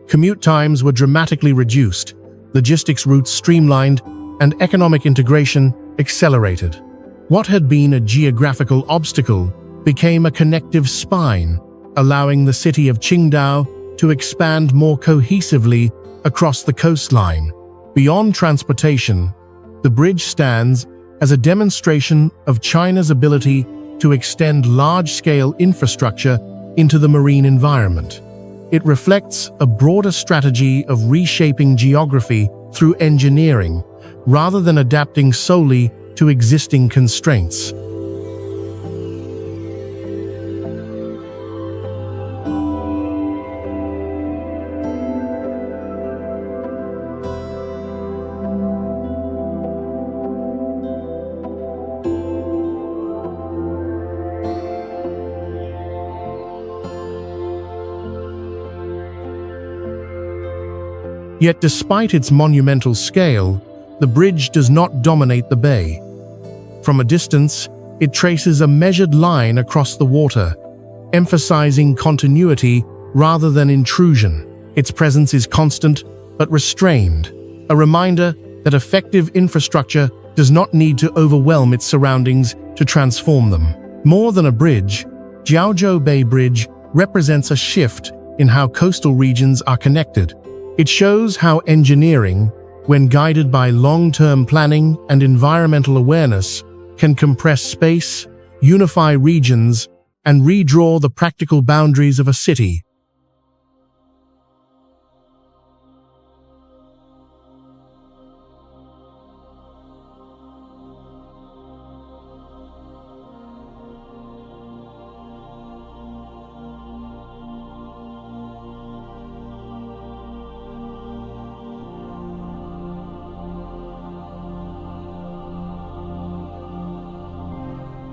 Commute times were dramatically reduced, logistics routes streamlined, and economic integration accelerated. What had been a geographical obstacle became a connective spine, allowing the city of Qingdao to expand more cohesively across the coastline. Beyond transportation, the bridge stands as a demonstration of China's ability to extend large-scale infrastructure into the marine environment. It reflects a broader strategy of reshaping geography through engineering, rather than adapting solely to existing constraints. Yet despite its monumental scale, the bridge does not dominate the bay. From a distance, it traces a measured line across the water, emphasizing continuity rather than intrusion. Its presence is constant but restrained, a reminder that effective infrastructure does not need to overwhelm its surroundings to transform them. More than a bridge, Jiaozhou Bay Bridge represents a shift in how coastal regions are connected. It shows how engineering, when guided by long-term planning and environmental awareness, can compress space, unify regions, and redraw the practical boundaries of a city.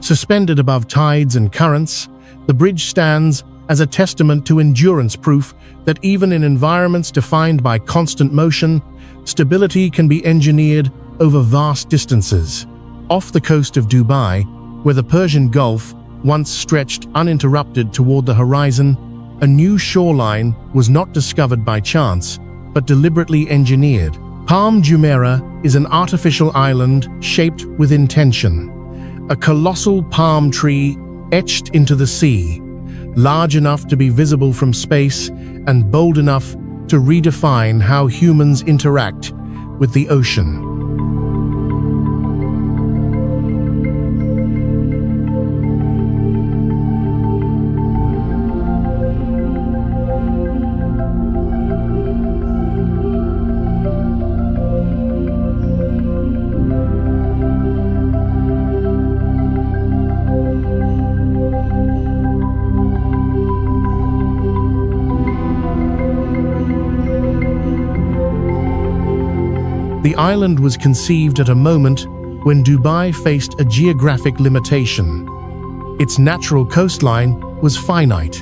Suspended above tides and currents, the bridge stands as a testament to endurance proof that even in environments defined by constant motion, stability can be engineered over vast distances. Off the coast of Dubai, where the Persian Gulf once stretched uninterrupted toward the horizon, a new shoreline was not discovered by chance, but deliberately engineered. Palm Jumeirah is an artificial island shaped with intention. A colossal palm tree etched into the sea, large enough to be visible from space and bold enough to redefine how humans interact with the ocean. The island was conceived at a moment when Dubai faced a geographic limitation. Its natural coastline was finite,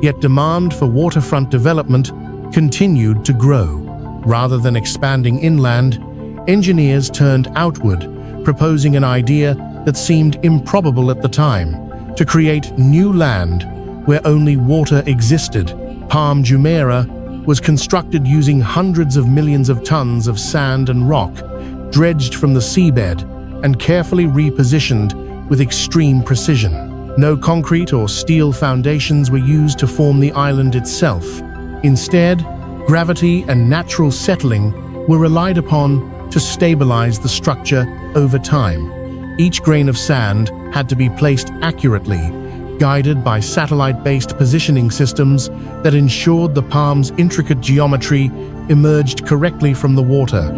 yet demand for waterfront development continued to grow. Rather than expanding inland, engineers turned outward, proposing an idea that seemed improbable at the time, to create new land where only water existed. Palm Jumeirah was constructed using hundreds of millions of tons of sand and rock, dredged from the seabed and carefully repositioned with extreme precision. No concrete or steel foundations were used to form the island itself. Instead, gravity and natural settling were relied upon to stabilize the structure over time. Each grain of sand had to be placed accurately, guided by satellite-based positioning systems that ensured the palm's intricate geometry emerged correctly from the water.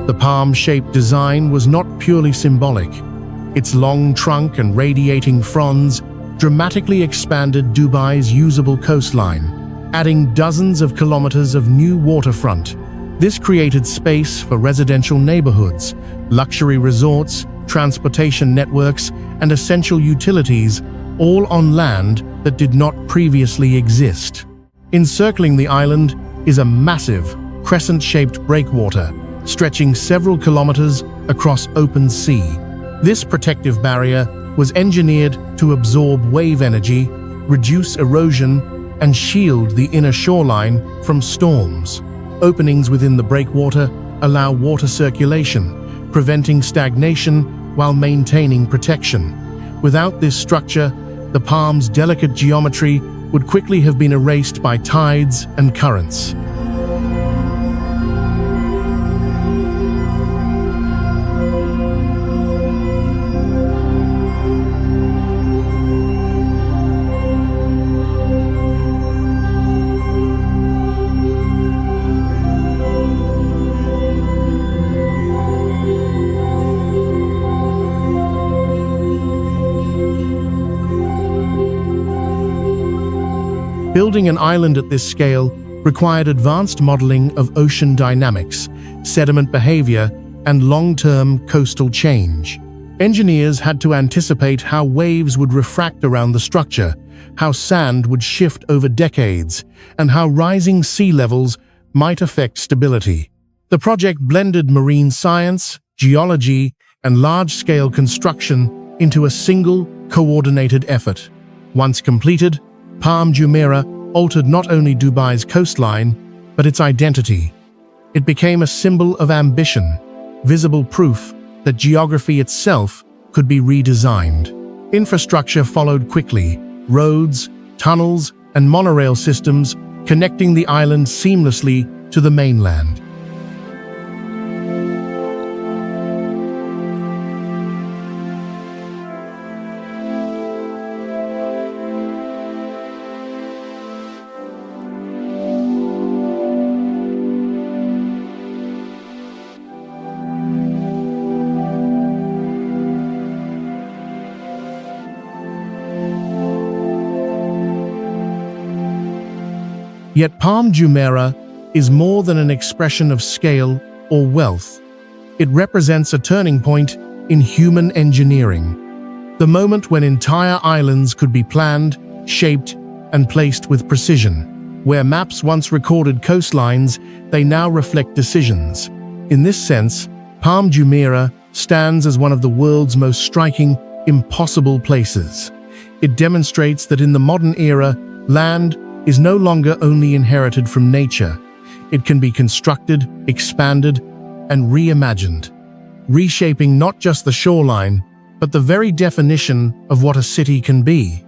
The palm-shaped design was not purely symbolic. Its long trunk and radiating fronds dramatically expanded Dubai's usable coastline, adding dozens of kilometers of new waterfront. This created space for residential neighborhoods, luxury resorts, transportation networks, and essential utilities, all on land that did not previously exist. Encircling the island is a massive, crescent-shaped breakwater, stretching several kilometers across open sea. This protective barrier was engineered to absorb wave energy, reduce erosion, and shield the inner shoreline from storms. Openings within the breakwater allow water circulation, preventing stagnation while maintaining protection. Without this structure, the palm's delicate geometry would quickly have been erased by tides and currents. Building an island at this scale required advanced modeling of ocean dynamics, sediment behavior, and long-term coastal change. Engineers had to anticipate how waves would refract around the structure, how sand would shift over decades, and how rising sea levels might affect stability. The project blended marine science, geology, and large-scale construction into a single, coordinated effort. Once completed, Palm Jumeirah altered not only Dubai's coastline, but its identity. It became a symbol of ambition, visible proof that geography itself could be redesigned. Infrastructure followed quickly: roads, tunnels, and monorail systems connecting the island seamlessly to the mainland. Yet Palm Jumeirah is more than an expression of scale or wealth. It represents a turning point in human engineering, the moment when entire islands could be planned, shaped, and placed with precision. Where maps once recorded coastlines, they now reflect decisions. In this sense, Palm Jumeirah stands as one of the world's most striking, impossible places. It demonstrates that in the modern era, land is no longer only inherited from nature. It can be constructed, expanded, and reimagined, reshaping not just the shoreline, but the very definition of what a city can be.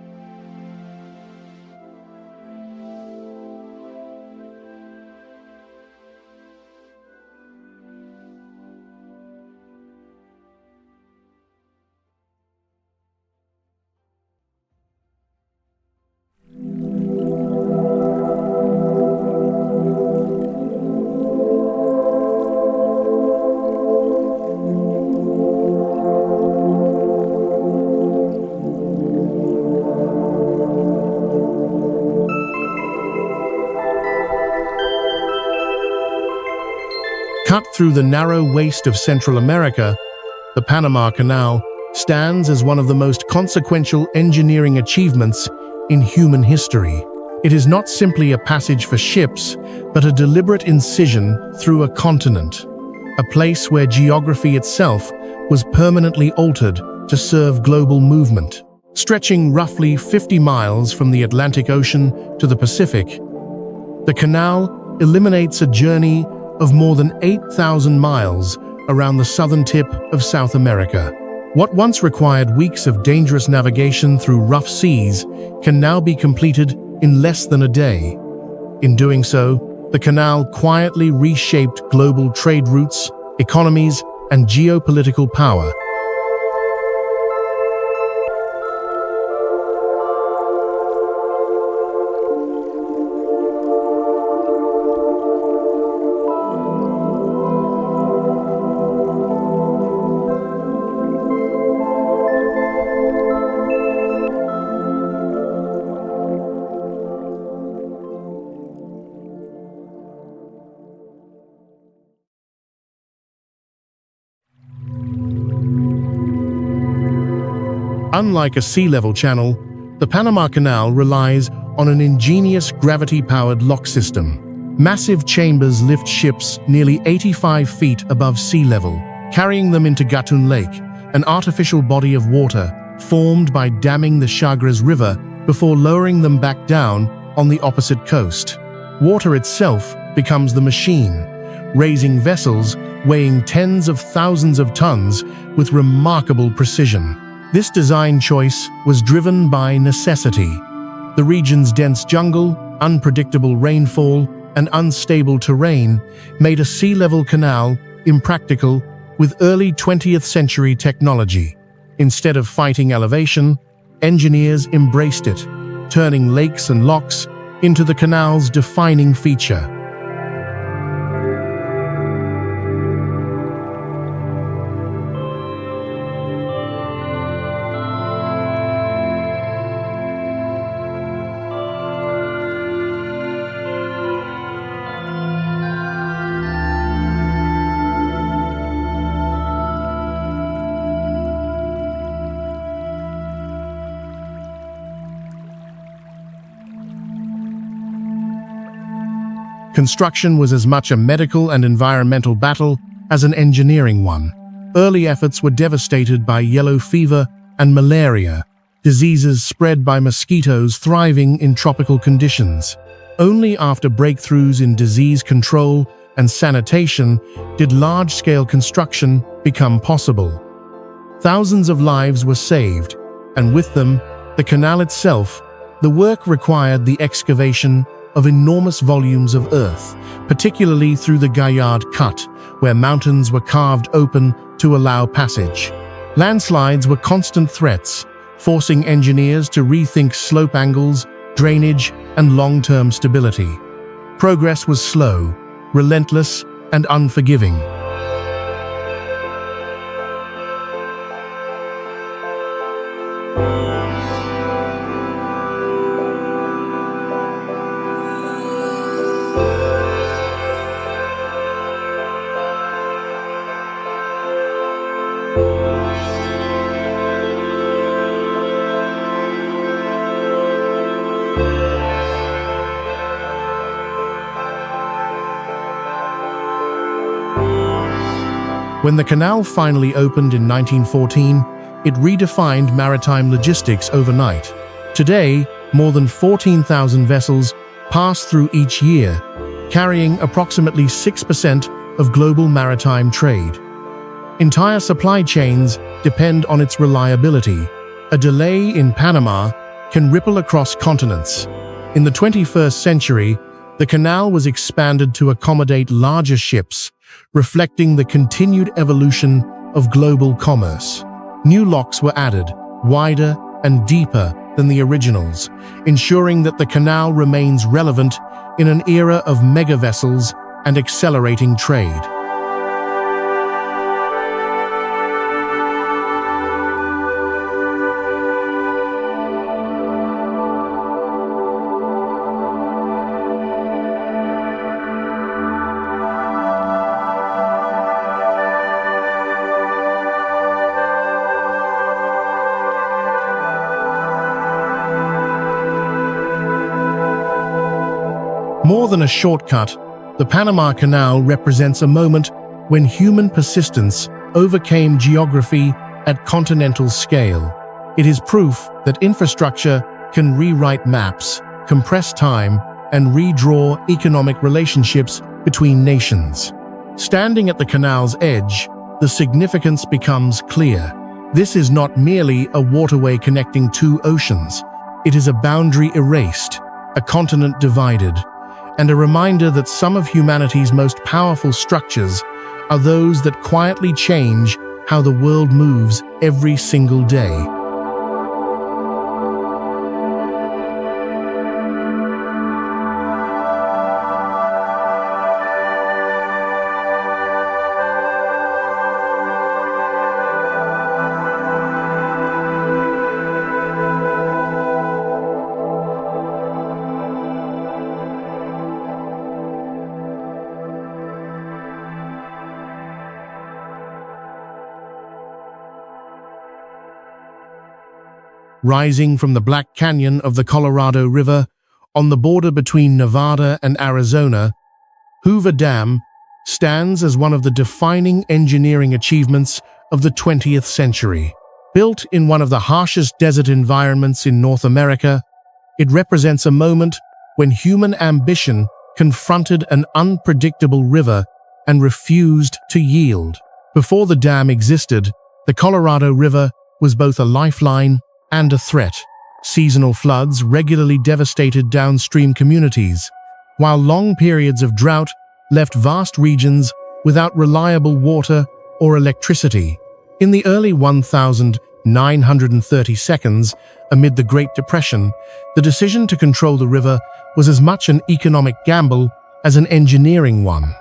Cut through the narrow waste of Central America, the Panama Canal stands as one of the most consequential engineering achievements in human history. It is not simply a passage for ships, but a deliberate incision through a continent, a place where geography itself was permanently altered to serve global movement. Stretching roughly 50 miles from the Atlantic Ocean to the Pacific, the canal eliminates a journey of more than 8,000 miles around the southern tip of South America. What once required weeks of dangerous navigation through rough seas can now be completed in less than a day. In doing so, the canal quietly reshaped global trade routes, economies, and geopolitical power. Unlike a sea-level channel, the Panama Canal relies on an ingenious gravity-powered lock system. Massive chambers lift ships nearly 85 feet above sea level, carrying them into Gatun Lake, an artificial body of water formed by damming the Chagres River before lowering them back down on the opposite coast. Water itself becomes the machine, raising vessels weighing tens of thousands of tons with remarkable precision. This design choice was driven by necessity. The region's dense jungle, unpredictable rainfall, and unstable terrain made a sea-level canal impractical with early 20th century technology. Instead of fighting elevation, engineers embraced it, turning lakes and locks into the canal's defining feature. Construction was as much a medical and environmental battle as an engineering one. Early efforts were devastated by yellow fever and malaria, diseases spread by mosquitoes thriving in tropical conditions. Only after breakthroughs in disease control and sanitation did large-scale construction become possible. Thousands of lives were saved, and with them, the canal itself. The work required the excavation of enormous volumes of earth, particularly through the Gaillard Cut, where mountains were carved open to allow passage. Landslides were constant threats, forcing engineers to rethink slope angles, drainage, and long-term stability. Progress was slow, relentless, and unforgiving. When the canal finally opened in 1914, it redefined maritime logistics overnight. Today, more than 14,000 vessels pass through each year, carrying approximately 6% of global maritime trade. Entire supply chains depend on its reliability. A delay in Panama can ripple across continents. In the 21st century, the canal was expanded to accommodate larger ships, reflecting the continued evolution of global commerce. New locks were added, wider and deeper than the originals, ensuring that the canal remains relevant in an era of mega vessels and accelerating trade. More than a shortcut, the Panama Canal represents a moment when human persistence overcame geography at continental scale. It is proof that infrastructure can rewrite maps, compress time, and redraw economic relationships between nations. Standing at the canal's edge, the significance becomes clear. This is not merely a waterway connecting two oceans. It is a boundary erased, a continent divided, and a reminder that some of humanity's most powerful structures are those that quietly change how the world moves every single day. Rising from the Black Canyon of the Colorado River on the border between Nevada and Arizona, Hoover Dam stands as one of the defining engineering achievements of the 20th century. Built in one of the harshest desert environments in North America, it represents a moment when human ambition confronted an unpredictable river and refused to yield. Before the dam existed, the Colorado River was both a lifeline and a threat. Seasonal floods regularly devastated downstream communities, while long periods of drought left vast regions without reliable water or electricity. In the early 1930s, amid the Great Depression, the decision to control the river was as much an economic gamble as an engineering one.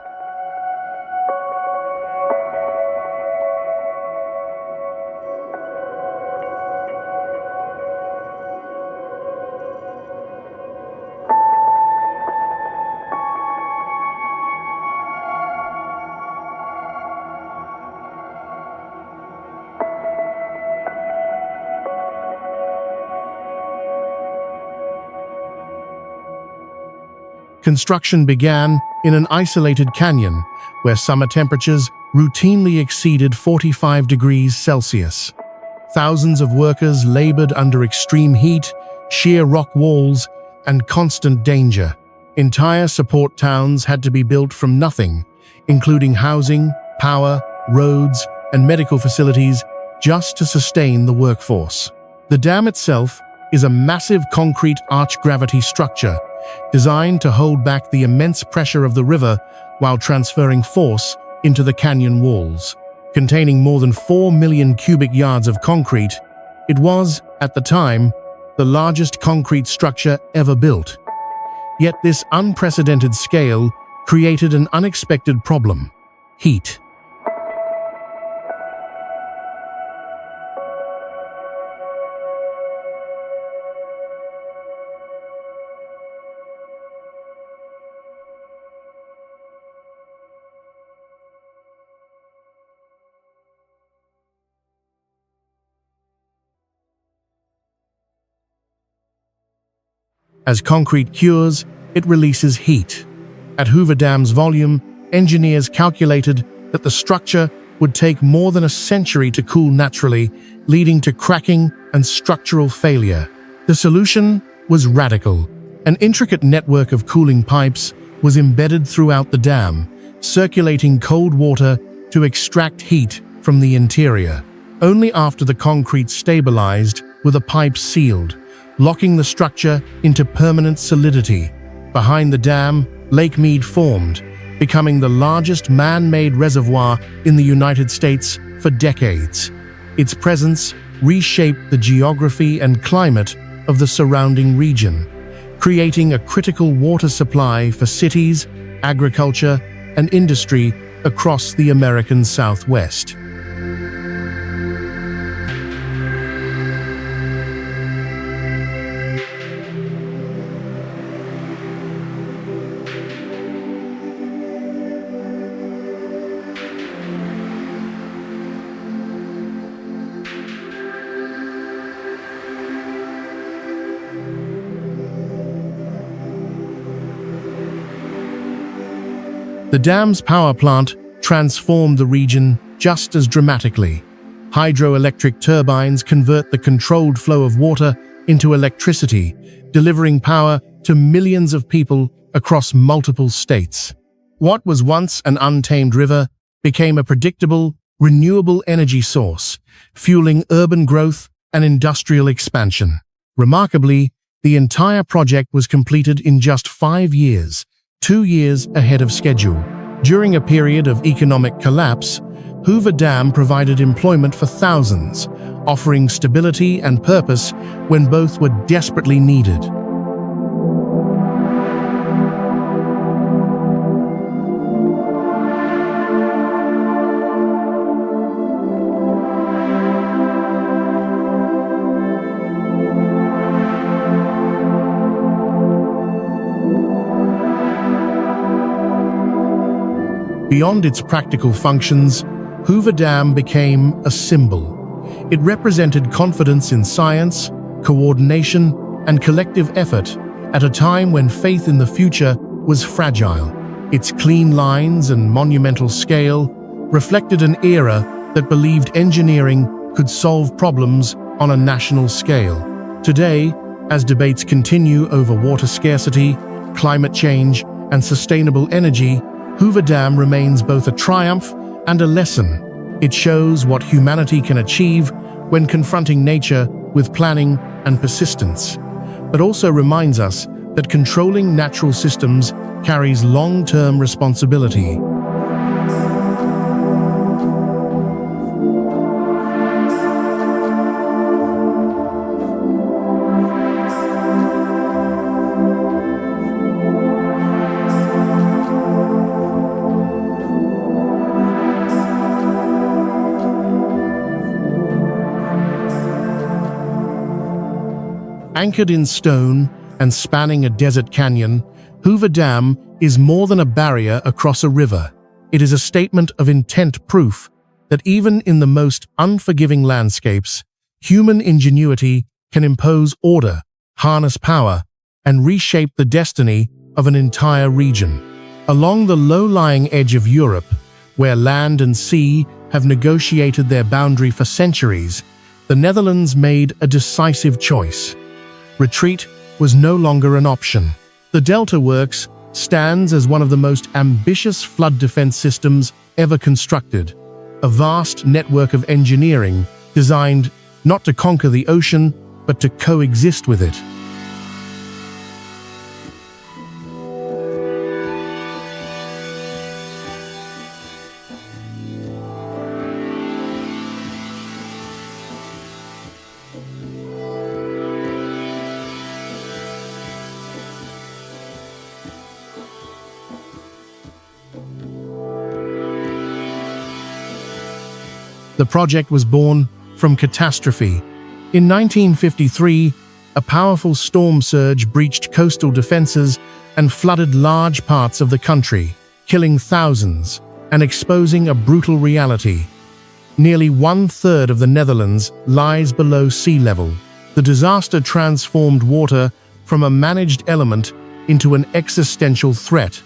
Construction began in an isolated canyon where summer temperatures routinely exceeded 45 degrees Celsius. Thousands of workers labored under extreme heat, sheer rock walls, and constant danger. Entire support towns had to be built from nothing, including housing, power, roads, and medical facilities, just to sustain the workforce. The dam itself is a massive concrete arch-gravity structure designed to hold back the immense pressure of the river while transferring force into the canyon walls. Containing more than 4 million cubic yards of concrete, it was, at the time, the largest concrete structure ever built. Yet this unprecedented scale created an unexpected problem: heat. As concrete cures, it releases heat. At Hoover Dam's volume, engineers calculated that the structure would take more than a century to cool naturally, leading to cracking and structural failure. The solution was radical. An intricate network of cooling pipes was embedded throughout the dam, circulating cold water to extract heat from the interior. Only after the concrete stabilized were the pipes sealed, locking the structure into permanent solidity. Behind the dam, Lake Mead formed, becoming the largest man-made reservoir in the United States for decades. Its presence reshaped the geography and climate of the surrounding region, creating a critical water supply for cities, agriculture, and industry across the American Southwest. The dam's power plant transformed the region just as dramatically. Hydroelectric turbines convert the controlled flow of water into electricity, delivering power to millions of people across multiple states. What was once an untamed river became a predictable, renewable energy source, fueling urban growth and industrial expansion. Remarkably, the entire project was completed in just 5 years, 2 years ahead of schedule. During a period of economic collapse, Hoover Dam provided employment for thousands, offering stability and purpose when both were desperately needed. Beyond its practical functions, Hoover Dam became a symbol. It represented confidence in science, coordination, and collective effort at a time when faith in the future was fragile. Its clean lines and monumental scale reflected an era that believed engineering could solve problems on a national scale. Today, as debates continue over water scarcity, climate change, and sustainable energy, Hoover Dam remains both a triumph and a lesson. It shows what humanity can achieve when confronting nature with planning and persistence, but also reminds us that controlling natural systems carries long-term responsibility. Anchored in stone and spanning a desert canyon, Hoover Dam is more than a barrier across a river. It is a statement of intent, proof that even in the most unforgiving landscapes, human ingenuity can impose order, harness power, and reshape the destiny of an entire region. Along the low-lying edge of Europe, where land and sea have negotiated their boundary for centuries, the Netherlands made a decisive choice. Retreat was no longer an option. The Delta Works stands as one of the most ambitious flood defense systems ever constructed, a vast network of engineering designed not to conquer the ocean, but to coexist with it. The project was born from catastrophe. In 1953, a powerful storm surge breached coastal defenses and flooded large parts of the country, killing thousands and exposing a brutal reality. Nearly 1/3 of the Netherlands lies below sea level. The disaster transformed water from a managed element into an existential threat,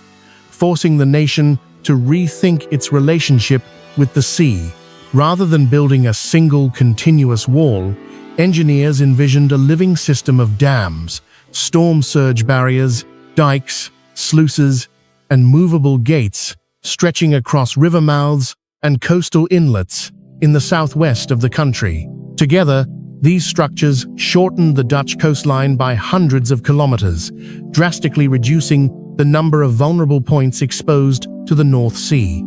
forcing the nation to rethink its relationship with the sea. Rather than building a single continuous wall, engineers envisioned a living system of dams, storm surge barriers, dikes, sluices, and movable gates stretching across river mouths and coastal inlets in the southwest of the country. Together, these structures shortened the Dutch coastline by hundreds of kilometers, drastically reducing the number of vulnerable points exposed to the North Sea.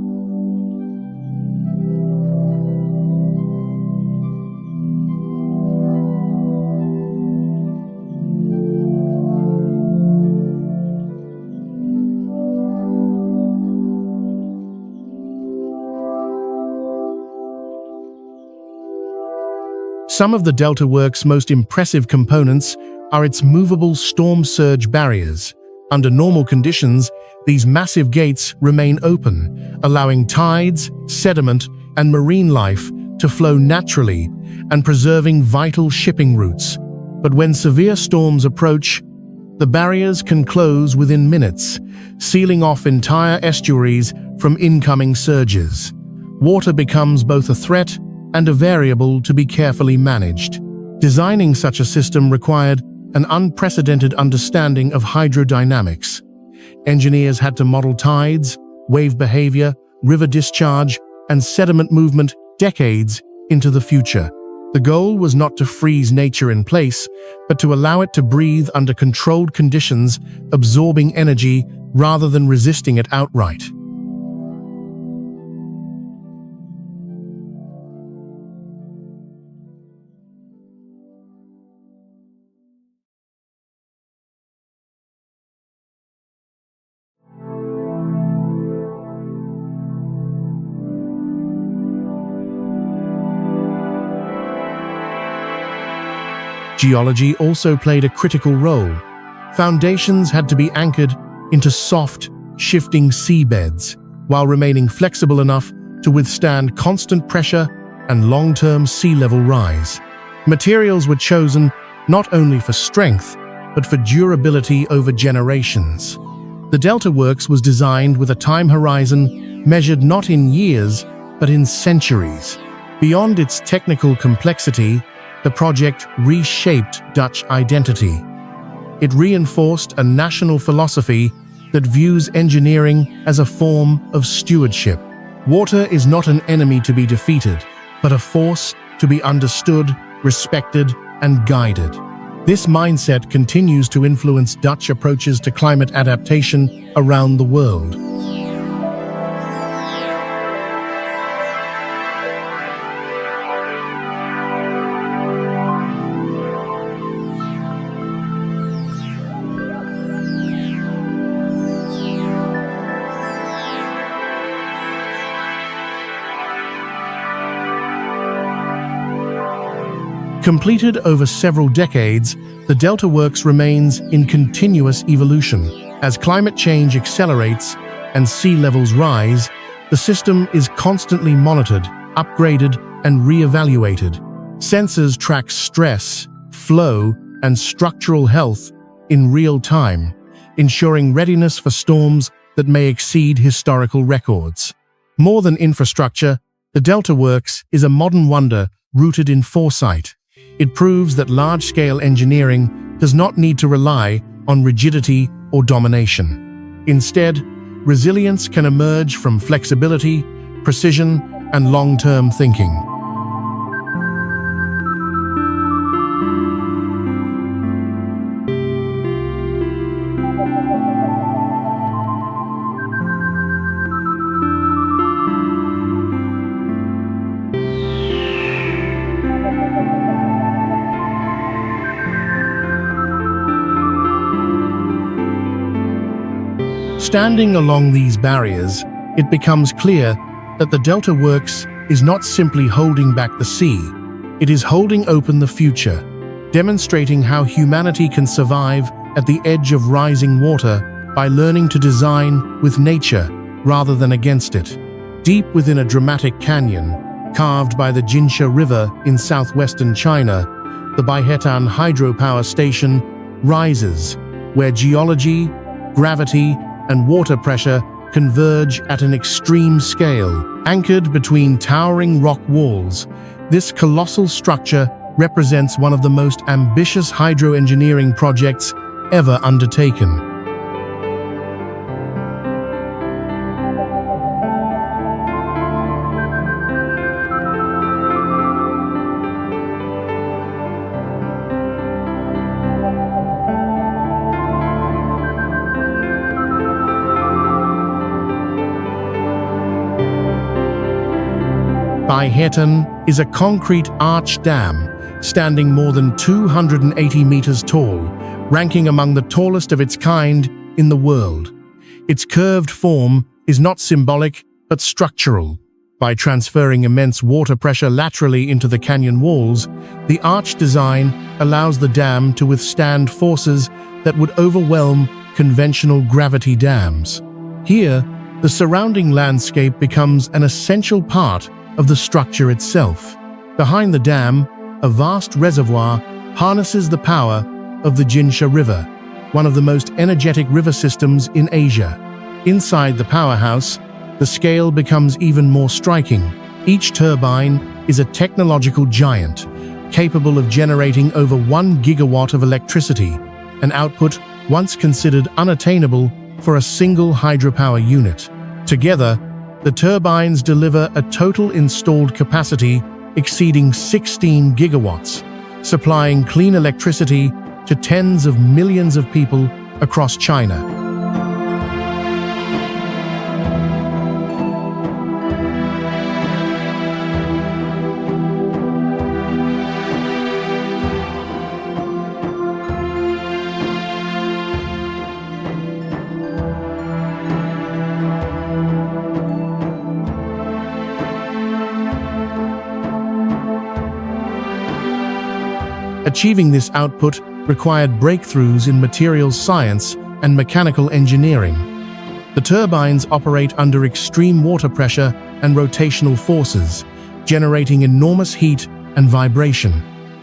Some of the Delta Works' most impressive components are its movable storm surge barriers. Under normal conditions, these massive gates remain open, allowing tides, sediment, and marine life to flow naturally and preserving vital shipping routes. But when severe storms approach, The barriers can close within minutes, sealing off entire estuaries from incoming surges. Water becomes both a threat and a variable to be carefully managed. Designing such a system required an unprecedented understanding of hydrodynamics. Engineers had to model tides, wave behavior, river discharge, and sediment movement decades into the future. The goal was not to freeze nature in place, but to allow it to breathe under controlled conditions, absorbing energy rather than resisting it outright. Geology also played a critical role. Foundations had to be anchored into soft, shifting seabeds, while remaining flexible enough to withstand constant pressure and long-term sea level rise. Materials were chosen not only for strength, but for durability over generations. The Delta Works was designed with a time horizon measured not in years, but in centuries. Beyond its technical complexity, the project reshaped Dutch identity. It reinforced a national philosophy that views engineering as a form of stewardship. Water is not an enemy to be defeated, but a force to be understood, respected, and guided. This mindset continues to influence Dutch approaches to climate adaptation around the world. Completed over several decades, the Delta Works remains in continuous evolution. As climate change accelerates and sea levels rise, the system is constantly monitored, upgraded, and re-evaluated. Sensors track stress, flow, and structural health in real time, ensuring readiness for storms that may exceed historical records. More than infrastructure, the Delta Works is a modern wonder rooted in foresight. It proves that large-scale engineering does not need to rely on rigidity or domination. Instead, resilience can emerge from flexibility, precision, and long-term thinking. Standing along these barriers, it becomes clear that the Delta Works is not simply holding back the sea, it is holding open the future, demonstrating how humanity can survive at the edge of rising water by learning to design with nature rather than against it. Deep within a dramatic canyon, carved by the Jinsha River in southwestern China, the Baihetan hydropower station rises, where geology, gravity, and water pressure converge at an extreme scale. Anchored between towering rock walls, this colossal structure represents one of the most ambitious hydroengineering projects ever undertaken. Baihetan is a concrete arch dam standing more than 280 meters tall, ranking among the tallest of its kind in the world. Its curved form is not symbolic but structural. By transferring immense water pressure laterally into the canyon walls, the arch design allows the dam to withstand forces that would overwhelm conventional gravity dams. Here, the surrounding landscape becomes an essential part of the structure itself. Behind the dam, a vast reservoir harnesses the power of the Jinsha River, one of the most energetic river systems in Asia. Inside the powerhouse, the scale becomes even more striking. Each turbine is a technological giant, capable of generating over 1 gigawatt of electricity, an output once considered unattainable for a single hydropower unit. Together, the turbines deliver a total installed capacity exceeding 16 gigawatts, supplying clean electricity to tens of millions of people across China. Achieving this output required breakthroughs in materials science and mechanical engineering. The turbines operate under extreme water pressure and rotational forces, generating enormous heat and vibration.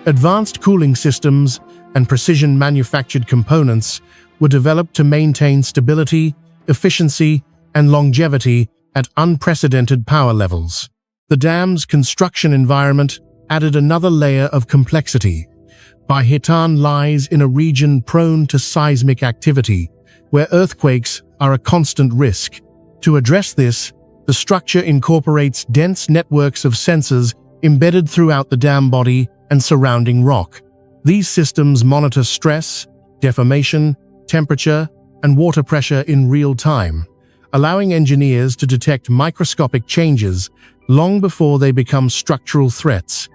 Advanced cooling systems and precision-manufactured components were developed to maintain stability, efficiency, and longevity at unprecedented power levels. The dam's construction environment added another layer of complexity. Baihetan lies in a region prone to seismic activity, where earthquakes are a constant risk. To address this, the structure incorporates dense networks of sensors embedded throughout the dam body and surrounding rock. These systems monitor stress, deformation, temperature, and water pressure in real time, allowing engineers to detect microscopic changes long before they become structural threats.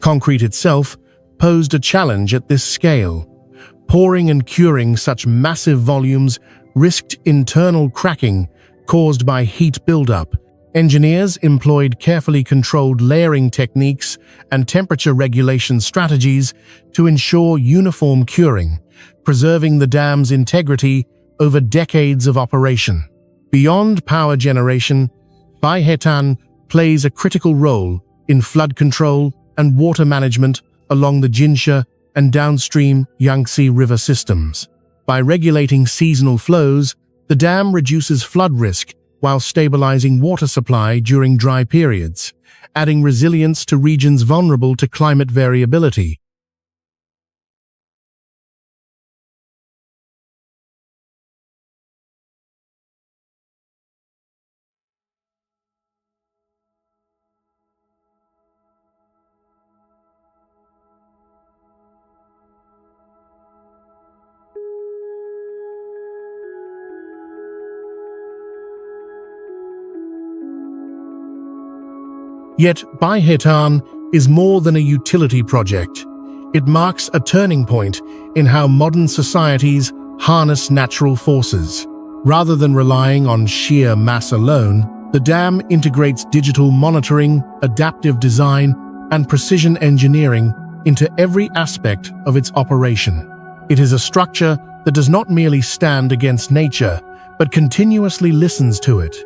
Concrete itself posed a challenge at this scale. Pouring and curing such massive volumes risked internal cracking caused by heat buildup. Engineers employed carefully controlled layering techniques and temperature regulation strategies to ensure uniform curing, preserving the dam's integrity over decades of operation. Beyond power generation, Baihetan plays a critical role in flood control and water management along the Jinsha and downstream Yangtze River systems. By regulating seasonal flows, the dam reduces flood risk while stabilizing water supply during dry periods, adding resilience to regions vulnerable to climate variability. Yet, Baihetan is more than a utility project. It marks a turning point in how modern societies harness natural forces. Rather than relying on sheer mass alone, the dam integrates digital monitoring, adaptive design, and precision engineering into every aspect of its operation. It is a structure that does not merely stand against nature, but continuously listens to it.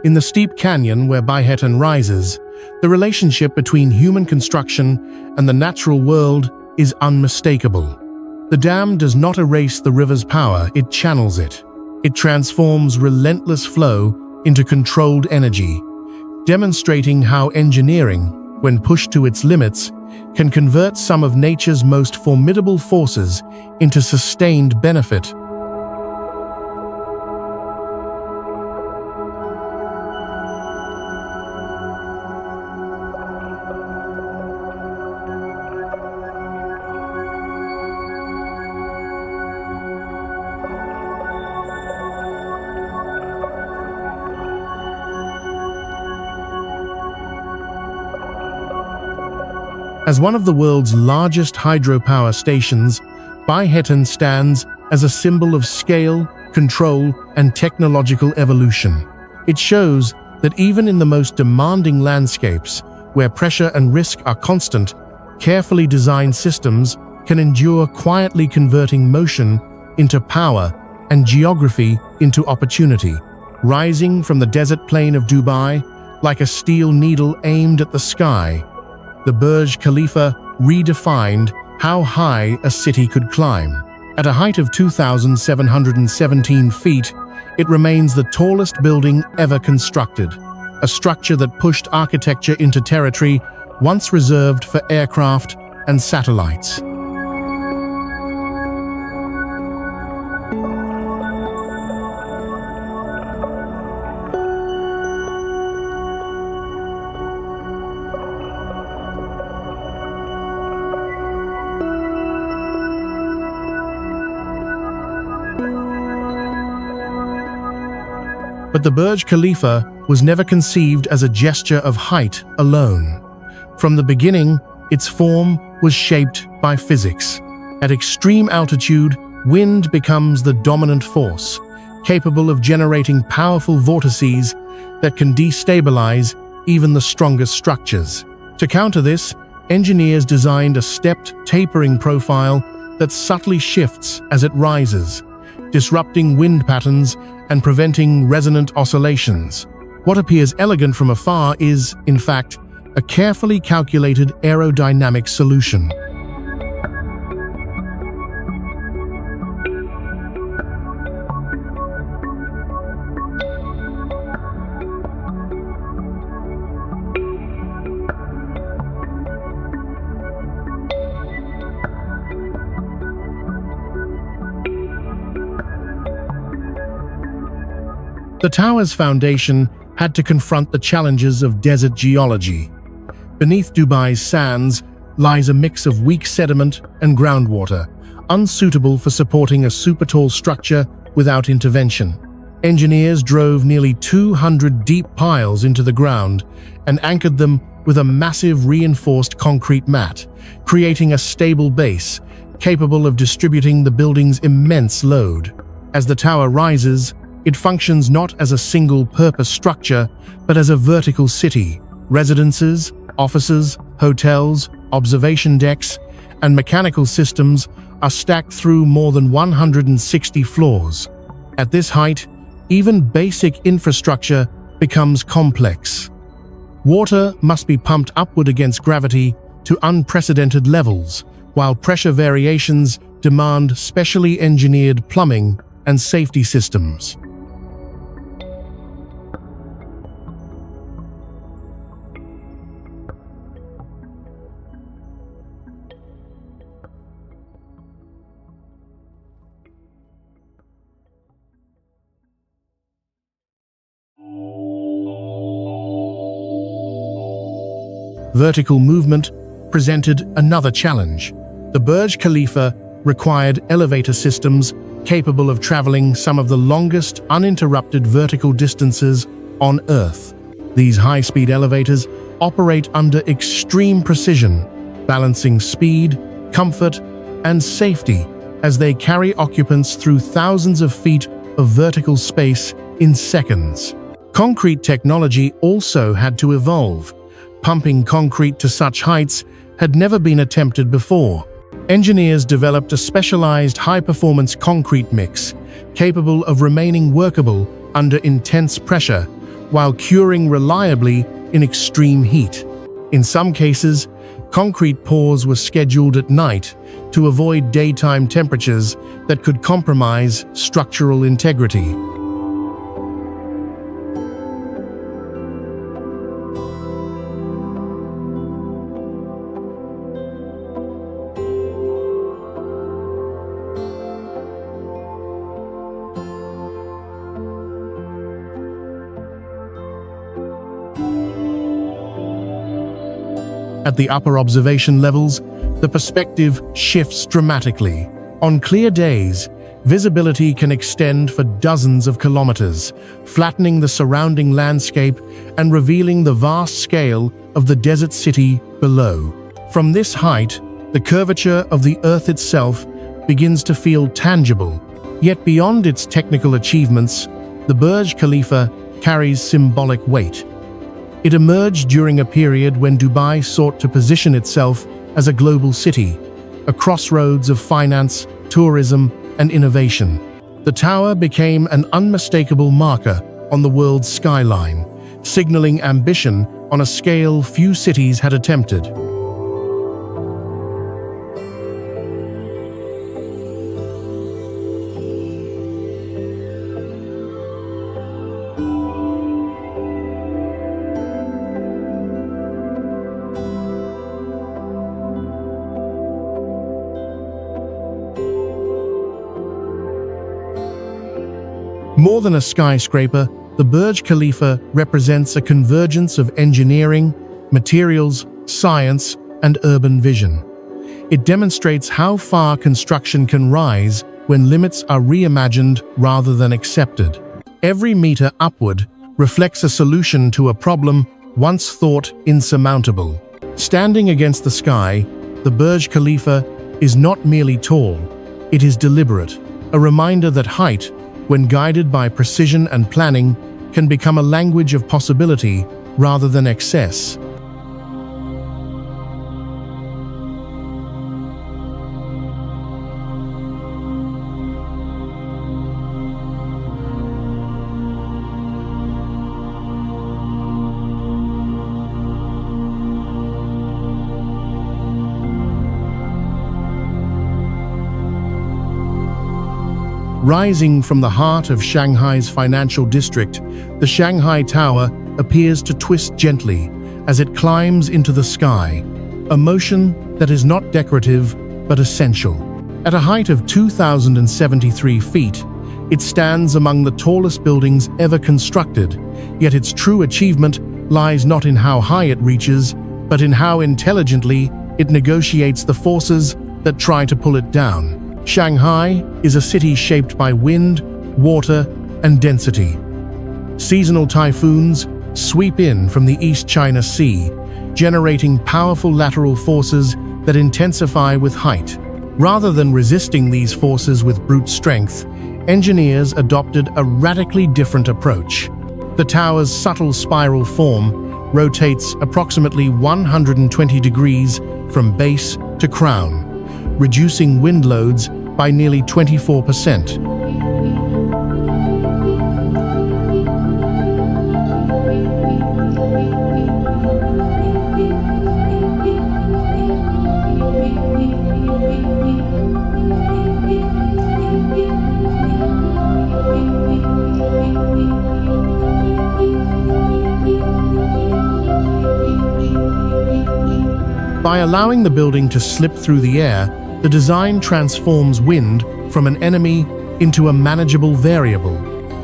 In the steep canyon where Baihetan rises, the relationship between human construction and the natural world is unmistakable. The dam does not erase the river's power, it channels it. It transforms relentless flow into controlled energy, demonstrating how engineering, when pushed to its limits, can convert some of nature's most formidable forces into sustained benefit. As one of the world's largest hydropower stations, Baihetan stands as a symbol of scale, control, and technological evolution. It shows that even in the most demanding landscapes, where pressure and risk are constant, carefully designed systems can endure, quietly converting motion into power and geography into opportunity. Rising from the desert plain of Dubai, like a steel needle aimed at the sky, the Burj Khalifa redefined how high a city could climb. At a height of 2,717 feet, it remains the tallest building ever constructed, a structure that pushed architecture into territory once reserved for aircraft and satellites. But the Burj Khalifa was never conceived as a gesture of height alone. From the beginning, its form was shaped by physics. At extreme altitude, wind becomes the dominant force, capable of generating powerful vortices that can destabilize even the strongest structures. To counter this, engineers designed a stepped, tapering profile that subtly shifts as it rises, disrupting wind patterns and preventing resonant oscillations. What appears elegant from afar is, in fact, a carefully calculated aerodynamic solution. The tower's foundation had to confront the challenges of desert geology. Beneath Dubai's sands lies a mix of weak sediment and groundwater, unsuitable for supporting a super-tall structure without intervention. Engineers drove nearly 200 deep piles into the ground and anchored them with a massive reinforced concrete mat, creating a stable base capable of distributing the building's immense load. As the tower rises, it functions not as a single-purpose structure, but as a vertical city. Residences, offices, hotels, observation decks, and mechanical systems are stacked through more than 160 floors. At this height, even basic infrastructure becomes complex. Water must be pumped upward against gravity to unprecedented levels, while pressure variations demand specially engineered plumbing and safety systems. Vertical movement presented another challenge. The Burj Khalifa required elevator systems capable of traveling some of the longest uninterrupted vertical distances on Earth. These high-speed elevators operate under extreme precision, balancing speed, comfort, and safety as they carry occupants through thousands of feet of vertical space in seconds. Concrete technology also had to evolve. Pumping concrete to such heights had never been attempted before. Engineers developed a specialized high-performance concrete mix, capable of remaining workable under intense pressure, while curing reliably in extreme heat. In some cases, concrete pours were scheduled at night to avoid daytime temperatures that could compromise structural integrity. At the upper observation levels, the perspective shifts dramatically. On clear days, visibility can extend for dozens of kilometers, flattening the surrounding landscape and revealing the vast scale of the desert city below. From this height, the curvature of the Earth itself begins to feel tangible. Yet beyond its technical achievements, the Burj Khalifa carries symbolic weight. It emerged during a period when Dubai sought to position itself as a global city, a crossroads of finance, tourism, and innovation. The tower became an unmistakable marker on the world's skyline, signaling ambition on a scale few cities had attempted. More than a skyscraper, the Burj Khalifa represents a convergence of engineering, materials, science, and urban vision. It demonstrates how far construction can rise when limits are reimagined rather than accepted. Every meter upward reflects a solution to a problem once thought insurmountable. Standing against the sky, the Burj Khalifa is not merely tall, it is deliberate, a reminder that height, when guided by precision and planning, can become a language of possibility rather than excess. Rising from the heart of Shanghai's financial district, the Shanghai Tower appears to twist gently as it climbs into the sky, a motion that is not decorative but essential. At a height of 2,073 feet, it stands among the tallest buildings ever constructed, yet its true achievement lies not in how high it reaches, but in how intelligently it negotiates the forces that try to pull it down. Shanghai is a city shaped by wind, water, and density. Seasonal typhoons sweep in from the East China Sea, generating powerful lateral forces that intensify with height. Rather than resisting these forces with brute strength, engineers adopted a radically different approach. The tower's subtle spiral form rotates approximately 120 degrees from base to crown, reducing wind loads by nearly 24%. By allowing the building to slip through the air, the design transforms wind from an enemy into a manageable variable.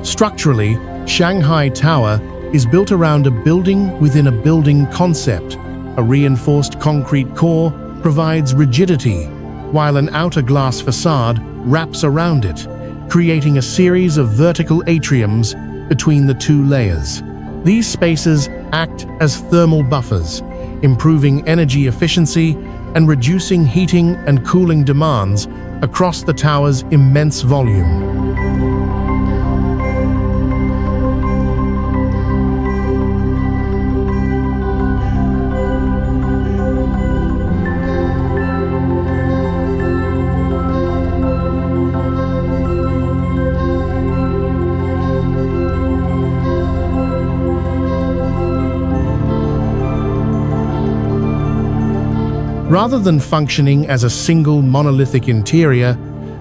Structurally, Shanghai Tower is built around a building within a building concept. A reinforced concrete core provides rigidity, while an outer glass facade wraps around it, creating a series of vertical atriums between the two layers. These spaces act as thermal buffers, improving energy efficiency and reducing heating and cooling demands across the tower's immense volume. Rather than functioning as a single monolithic interior,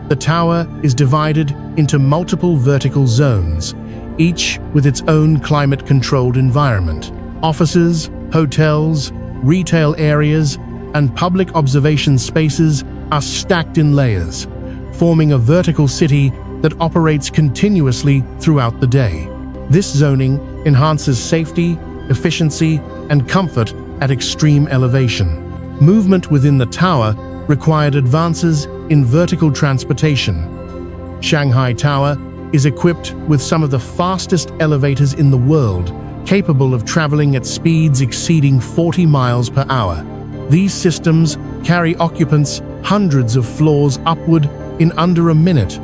the tower is divided into multiple vertical zones, each with its own climate-controlled environment. Offices, hotels, retail areas, and public observation spaces are stacked in layers, forming a vertical city that operates continuously throughout the day. This zoning enhances safety, efficiency, and comfort at extreme elevation. Movement within the tower required advances in vertical transportation. Shanghai Tower is equipped with some of the fastest elevators in the world, capable of traveling at speeds exceeding 40 miles per hour. These systems carry occupants hundreds of floors upward in under a minute,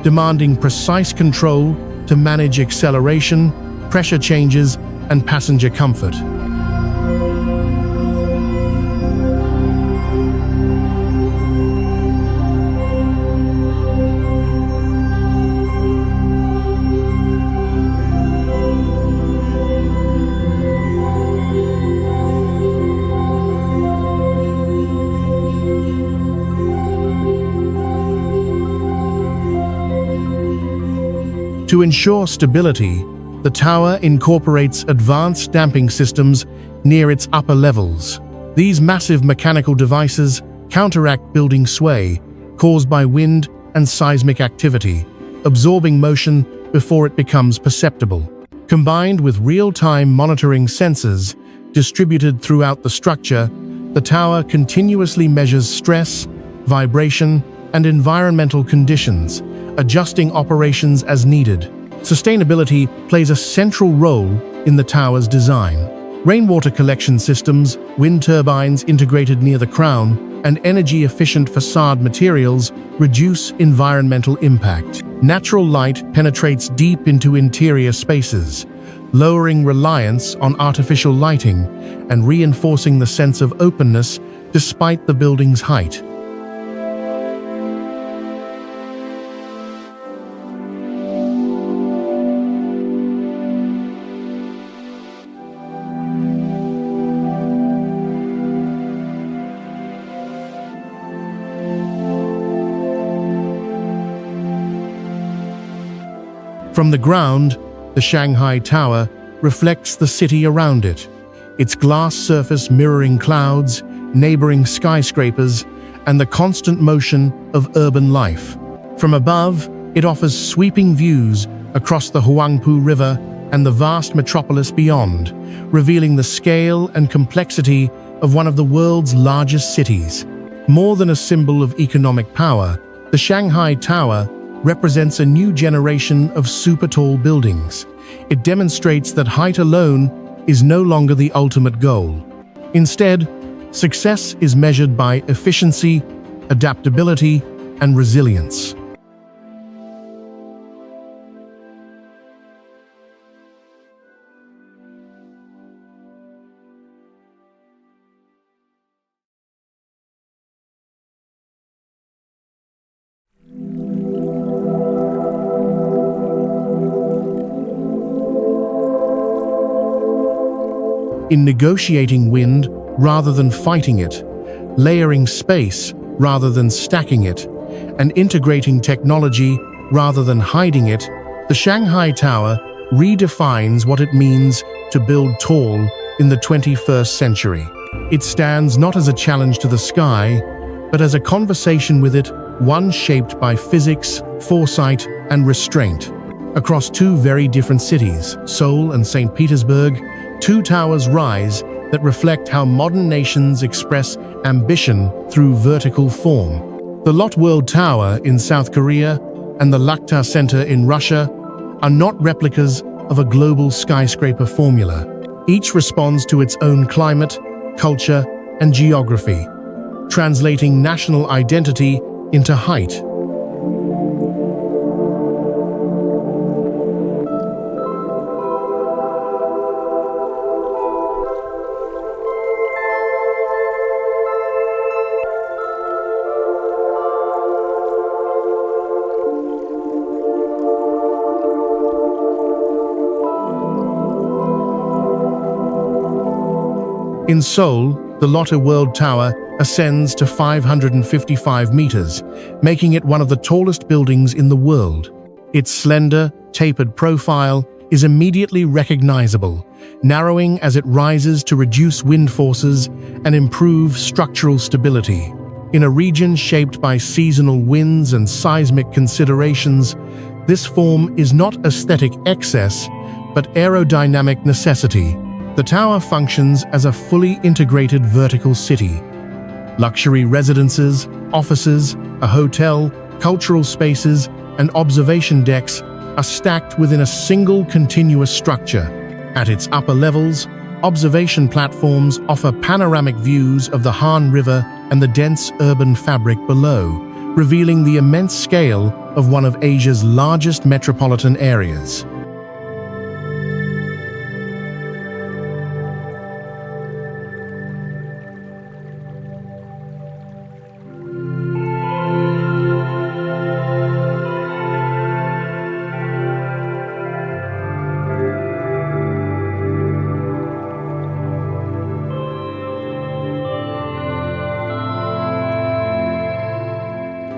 demanding precise control to manage acceleration, pressure changes, and passenger comfort. To ensure stability, the tower incorporates advanced damping systems near its upper levels. These massive mechanical devices counteract building sway caused by wind and seismic activity, absorbing motion before it becomes perceptible. Combined with real-time monitoring sensors distributed throughout the structure, the tower continuously measures stress, vibration, and environmental conditions, adjusting operations as needed. Sustainability plays a central role in the tower's design. Rainwater collection systems, wind turbines integrated near the crown, and energy-efficient facade materials reduce environmental impact. Natural light penetrates deep into interior spaces, lowering reliance on artificial lighting and reinforcing the sense of openness despite the building's height. From the ground, the Shanghai Tower reflects the city around it, its glass surface mirroring clouds, neighboring skyscrapers, and the constant motion of urban life. From above, it offers sweeping views across the Huangpu River and the vast metropolis beyond, revealing the scale and complexity of one of the world's largest cities. More than a symbol of economic power, the Shanghai Tower represents a new generation of super-tall buildings. It demonstrates that height alone is no longer the ultimate goal. Instead, success is measured by efficiency, adaptability, and resilience. In negotiating wind rather than fighting it, layering space rather than stacking it, and integrating technology rather than hiding it, the Shanghai Tower redefines what it means to build tall in the 21st century. It stands not as a challenge to the sky, but as a conversation with it, one shaped by physics, foresight, and restraint. Across two very different cities, Seoul and St. Petersburg, two towers rise that reflect how modern nations express ambition through vertical form. The Lot World Tower in South Korea and the Lakta Center in Russia are not replicas of a global skyscraper formula. Each responds to its own climate, culture, and geography, translating national identity into height. In Seoul, the Lotte World Tower ascends to 555 meters, making it one of the tallest buildings in the world. Its slender, tapered profile is immediately recognizable, narrowing as it rises to reduce wind forces and improve structural stability. In a region shaped by seasonal winds and seismic considerations, this form is not aesthetic excess, but aerodynamic necessity. The tower functions as a fully integrated vertical city. Luxury residences, offices, a hotel, cultural spaces, and observation decks are stacked within a single continuous structure. At its upper levels, observation platforms offer panoramic views of the Han River and the dense urban fabric below, revealing the immense scale of one of Asia's largest metropolitan areas.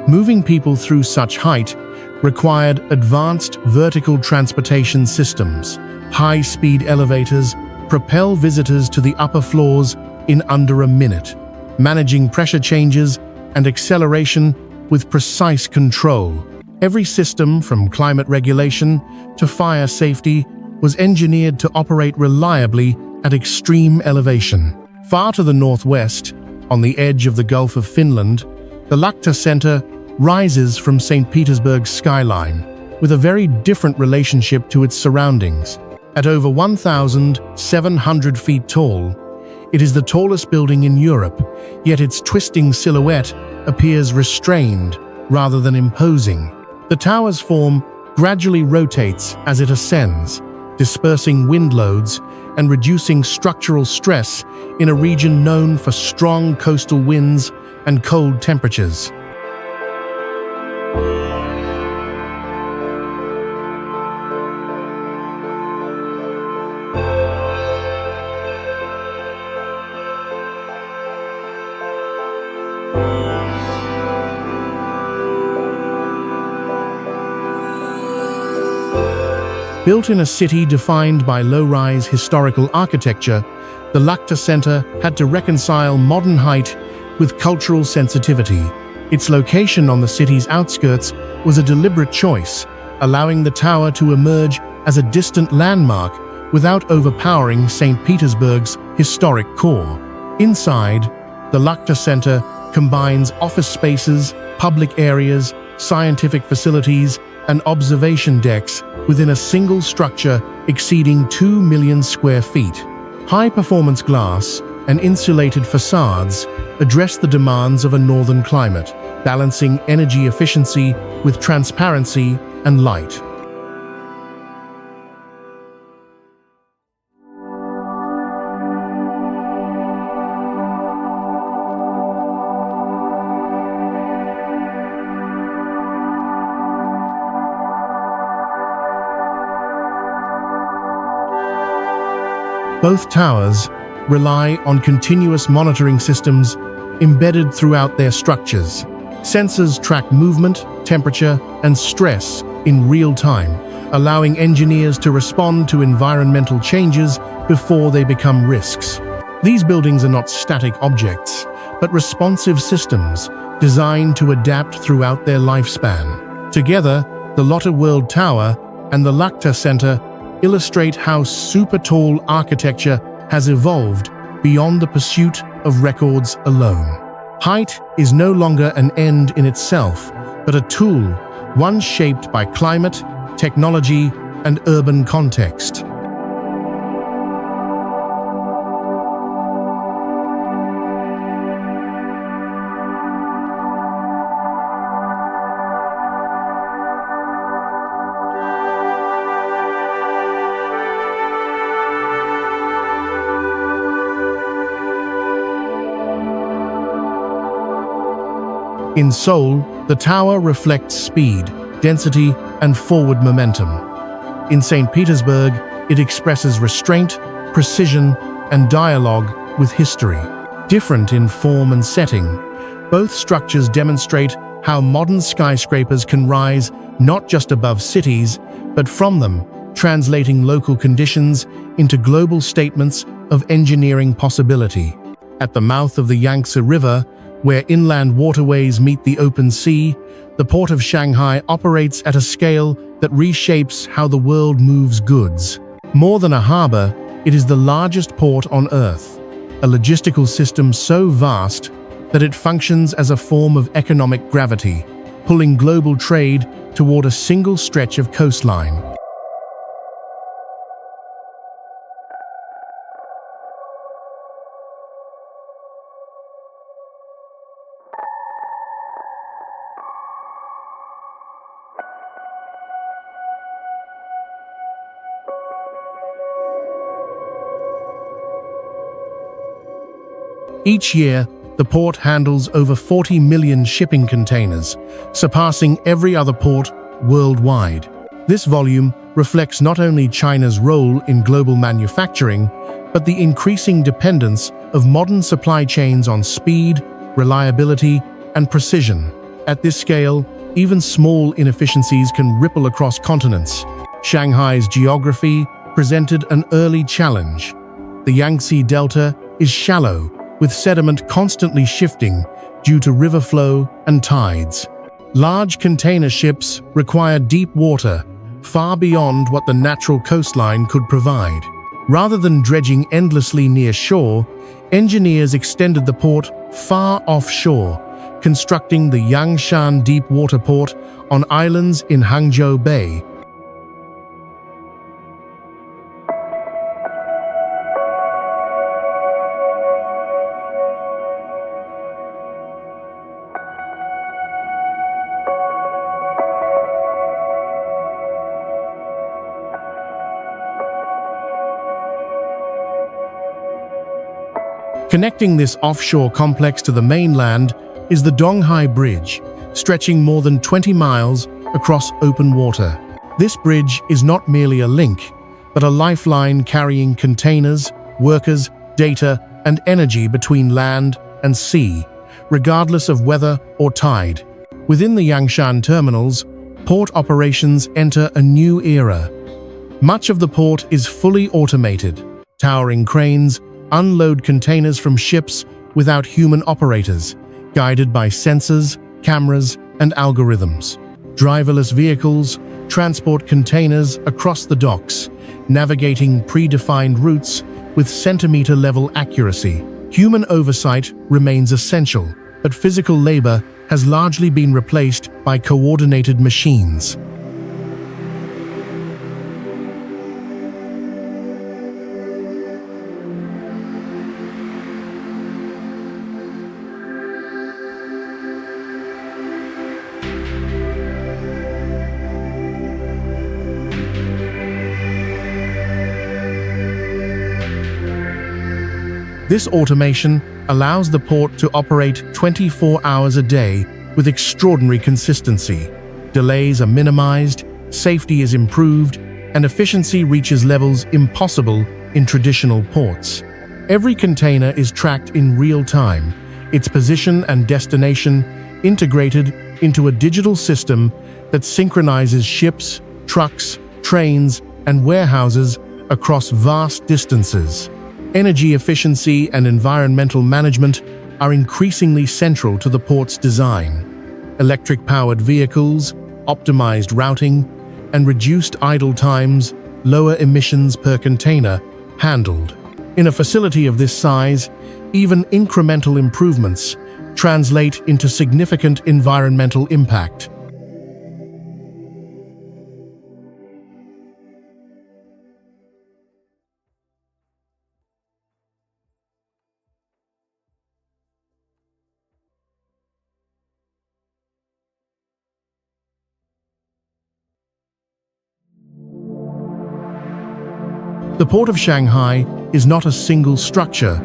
Moving people through such height required advanced vertical transportation systems. High-speed elevators propel visitors to the upper floors in under a minute, managing pressure changes and acceleration with precise control. Every system, from climate regulation to fire safety, was engineered to operate reliably at extreme elevation. Far to the northwest, on the edge of the Gulf of Finland, the Lahti Center rises from St. Petersburg's skyline, with a very different relationship to its surroundings. At over 1,700 feet tall, it is the tallest building in Europe, yet its twisting silhouette appears restrained rather than imposing. The tower's form gradually rotates as it ascends, dispersing wind loads and reducing structural stress in a region known for strong coastal winds and cold temperatures. Built in a city defined by low-rise historical architecture, the Lahti Center had to reconcile modern height with cultural sensitivity. Its location on the city's outskirts was a deliberate choice, allowing the tower to emerge as a distant landmark without overpowering St. Petersburg's historic core. Inside, the Lahti Center combines office spaces, public areas, scientific facilities, and observation decks within a single structure exceeding 2 million square feet. High-performance glass and insulated facades address the demands of a northern climate, balancing energy efficiency with transparency and light. Both towers rely on continuous monitoring systems embedded throughout their structures. Sensors track movement, temperature, and stress in real time, allowing engineers to respond to environmental changes before they become risks. These buildings are not static objects, but responsive systems designed to adapt throughout their lifespan. Together, the Lotte World Tower and the Lahti Center illustrate how super-tall architecture has evolved beyond the pursuit of records alone. Height is no longer an end in itself, but a tool, one shaped by climate, technology, and urban context. In Seoul, the tower reflects speed, density, and forward momentum. In St. Petersburg, it expresses restraint, precision, and dialogue with history. Different in form and setting, both structures demonstrate how modern skyscrapers can rise not just above cities, but from them, translating local conditions into global statements of engineering possibility. At the mouth of the Yangtze River, where inland waterways meet the open sea, the port of Shanghai operates at a scale that reshapes how the world moves goods. More than a harbor, it is the largest port on Earth, a logistical system so vast that it functions as a form of economic gravity, pulling global trade toward a single stretch of coastline. Each year, the port handles over 40 million shipping containers, surpassing every other port worldwide. This volume reflects not only China's role in global manufacturing, but the increasing dependence of modern supply chains on speed, reliability, and precision. At this scale, even small inefficiencies can ripple across continents. Shanghai's geography presented an early challenge. The Yangtze Delta is shallow, with sediment constantly shifting due to river flow and tides. Large container ships require deep water, far beyond what the natural coastline could provide. Rather than dredging endlessly near shore, engineers extended the port far offshore, constructing the Yangshan Deep Water Port on islands in Hangzhou Bay. Connecting this offshore complex to the mainland is the Donghai Bridge, stretching more than 20 miles across open water. This bridge is not merely a link, but a lifeline carrying containers, workers, data, and energy between land and sea, regardless of weather or tide. Within the Yangshan terminals, port operations enter a new era. Much of the port is fully automated. Towering cranes unload containers from ships without human operators, guided by sensors, cameras, and algorithms. Driverless vehicles transport containers across the docks, navigating predefined routes with centimeter-level accuracy. Human oversight remains essential, but physical labor has largely been replaced by coordinated machines. This automation allows the port to operate 24 hours a day with extraordinary consistency. Delays are minimized, safety is improved, and efficiency reaches levels impossible in traditional ports. Every container is tracked in real time, its position and destination integrated into a digital system that synchronizes ships, trucks, trains, and warehouses across vast distances. Energy efficiency and environmental management are increasingly central to the port's design. Electric-powered vehicles, optimized routing, and reduced idle times lower emissions per container handled. In a facility of this size, even incremental improvements translate into significant environmental impact. The Port of Shanghai is not a single structure,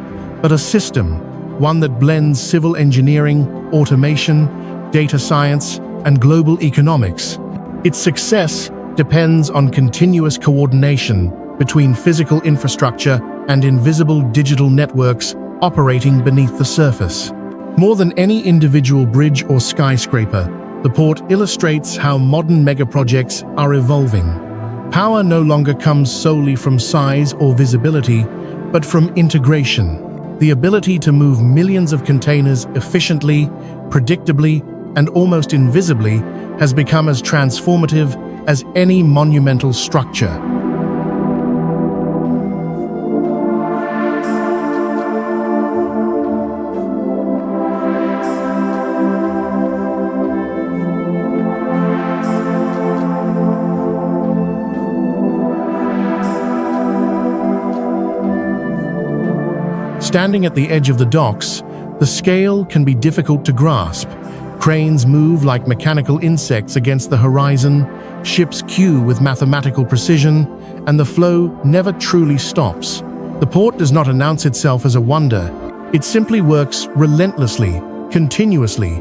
but a system, one that blends civil engineering, automation, data science, and global economics. Its success depends on continuous coordination between physical infrastructure and invisible digital networks operating beneath the surface. More than any individual bridge or skyscraper, the port illustrates how modern megaprojects are evolving. Power no longer comes solely from size or visibility, but from integration. The ability to move millions of containers efficiently, predictably, and almost invisibly has become as transformative as any monumental structure. Standing at the edge of the docks, the scale can be difficult to grasp. Cranes move like mechanical insects against the horizon, ships queue with mathematical precision, and the flow never truly stops. The port does not announce itself as a wonder. It simply works relentlessly, continuously,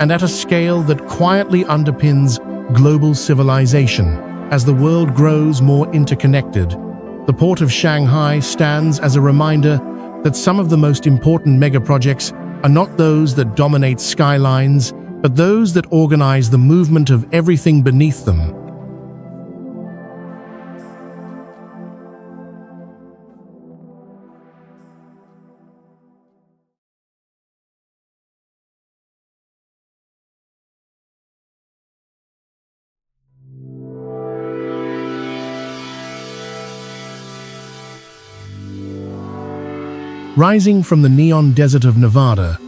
and at a scale that quietly underpins global civilization. As the world grows more interconnected, the Port of Shanghai stands as a reminder that some of the most important megaprojects are not those that dominate skylines, but those that organize the movement of everything beneath them. Rising from the neon desert of Nevada,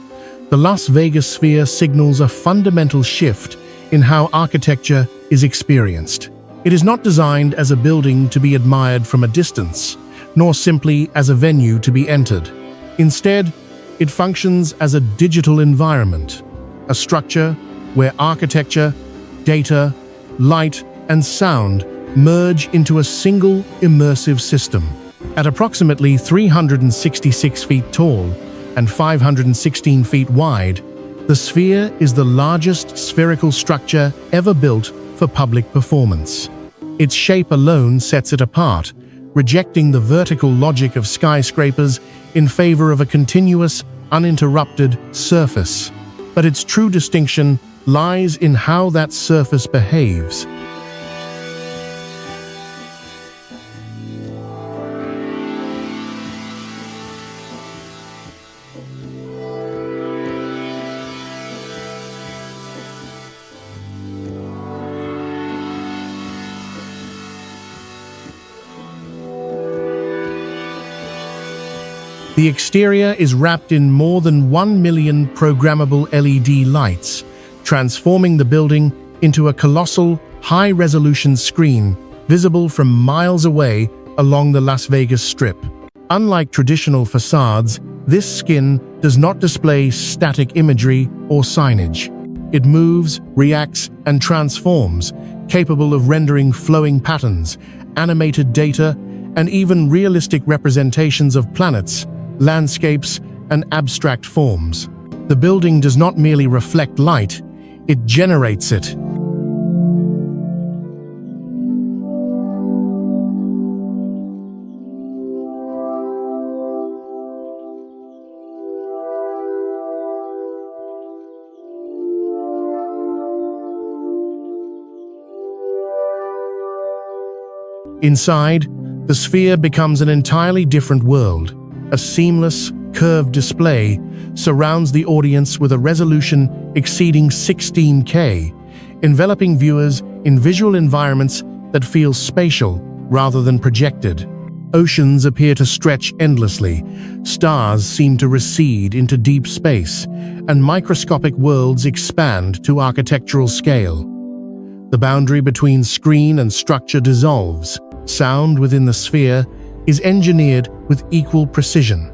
the Las Vegas sphere signals a fundamental shift in how architecture is experienced. It is not designed as a building to be admired from a distance, nor simply as a venue to be entered. Instead, it functions as a digital environment, a structure where architecture, data, light, and sound merge into a single immersive system. At approximately 366 feet tall and 516 feet wide, the sphere is the largest spherical structure ever built for public performance. Its shape alone sets it apart, rejecting the vertical logic of skyscrapers in favor of a continuous, uninterrupted surface. But its true distinction lies in how that surface behaves. The exterior is wrapped in more than 1 million programmable LED lights, transforming the building into a colossal, high-resolution screen visible from miles away along the Las Vegas Strip. Unlike traditional facades, this skin does not display static imagery or signage. It moves, reacts, and transforms, capable of rendering flowing patterns, animated data, and even realistic representations of planets, landscapes, and abstract forms. The building does not merely reflect light, it generates it. Inside, the sphere becomes an entirely different world. A seamless, curved display surrounds the audience with a resolution exceeding 16K, enveloping viewers in visual environments that feel spatial rather than projected. Oceans appear to stretch endlessly, stars seem to recede into deep space, and microscopic worlds expand to architectural scale. The boundary between screen and structure dissolves. Sound within the sphere is engineered with equal precision.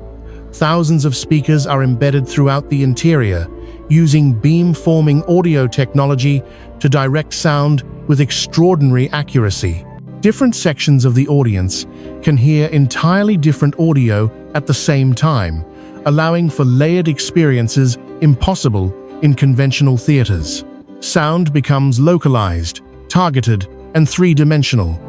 Thousands of speakers are embedded throughout the interior, using beam-forming audio technology to direct sound with extraordinary accuracy. Different sections of the audience can hear entirely different audio at the same time, allowing for layered experiences impossible in conventional theaters. Sound becomes localized, targeted, and three-dimensional.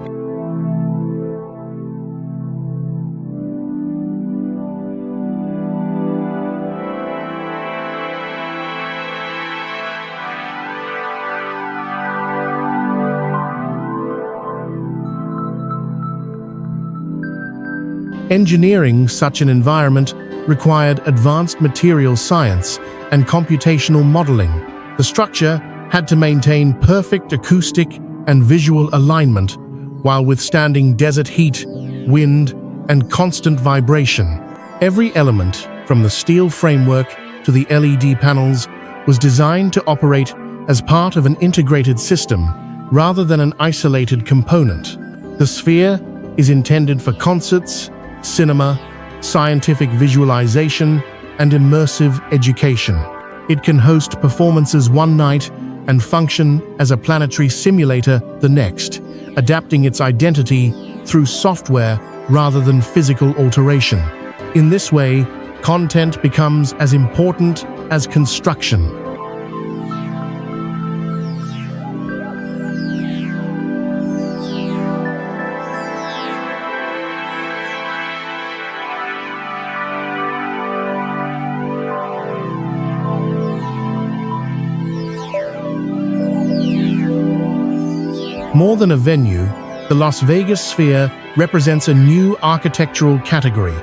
Engineering such an environment required advanced material science and computational modeling. The structure had to maintain perfect acoustic and visual alignment while withstanding desert heat, wind, and constant vibration. Every element, from the steel framework to the LED panels, was designed to operate as part of an integrated system rather than an isolated component. The sphere is intended for concerts, cinema, scientific visualization, and immersive education. It can host performances one night and function as a planetary simulator the next, adapting its identity through software rather than physical alteration. In this way, content becomes as important as construction. More than a venue, the Las Vegas Sphere represents a new architectural category.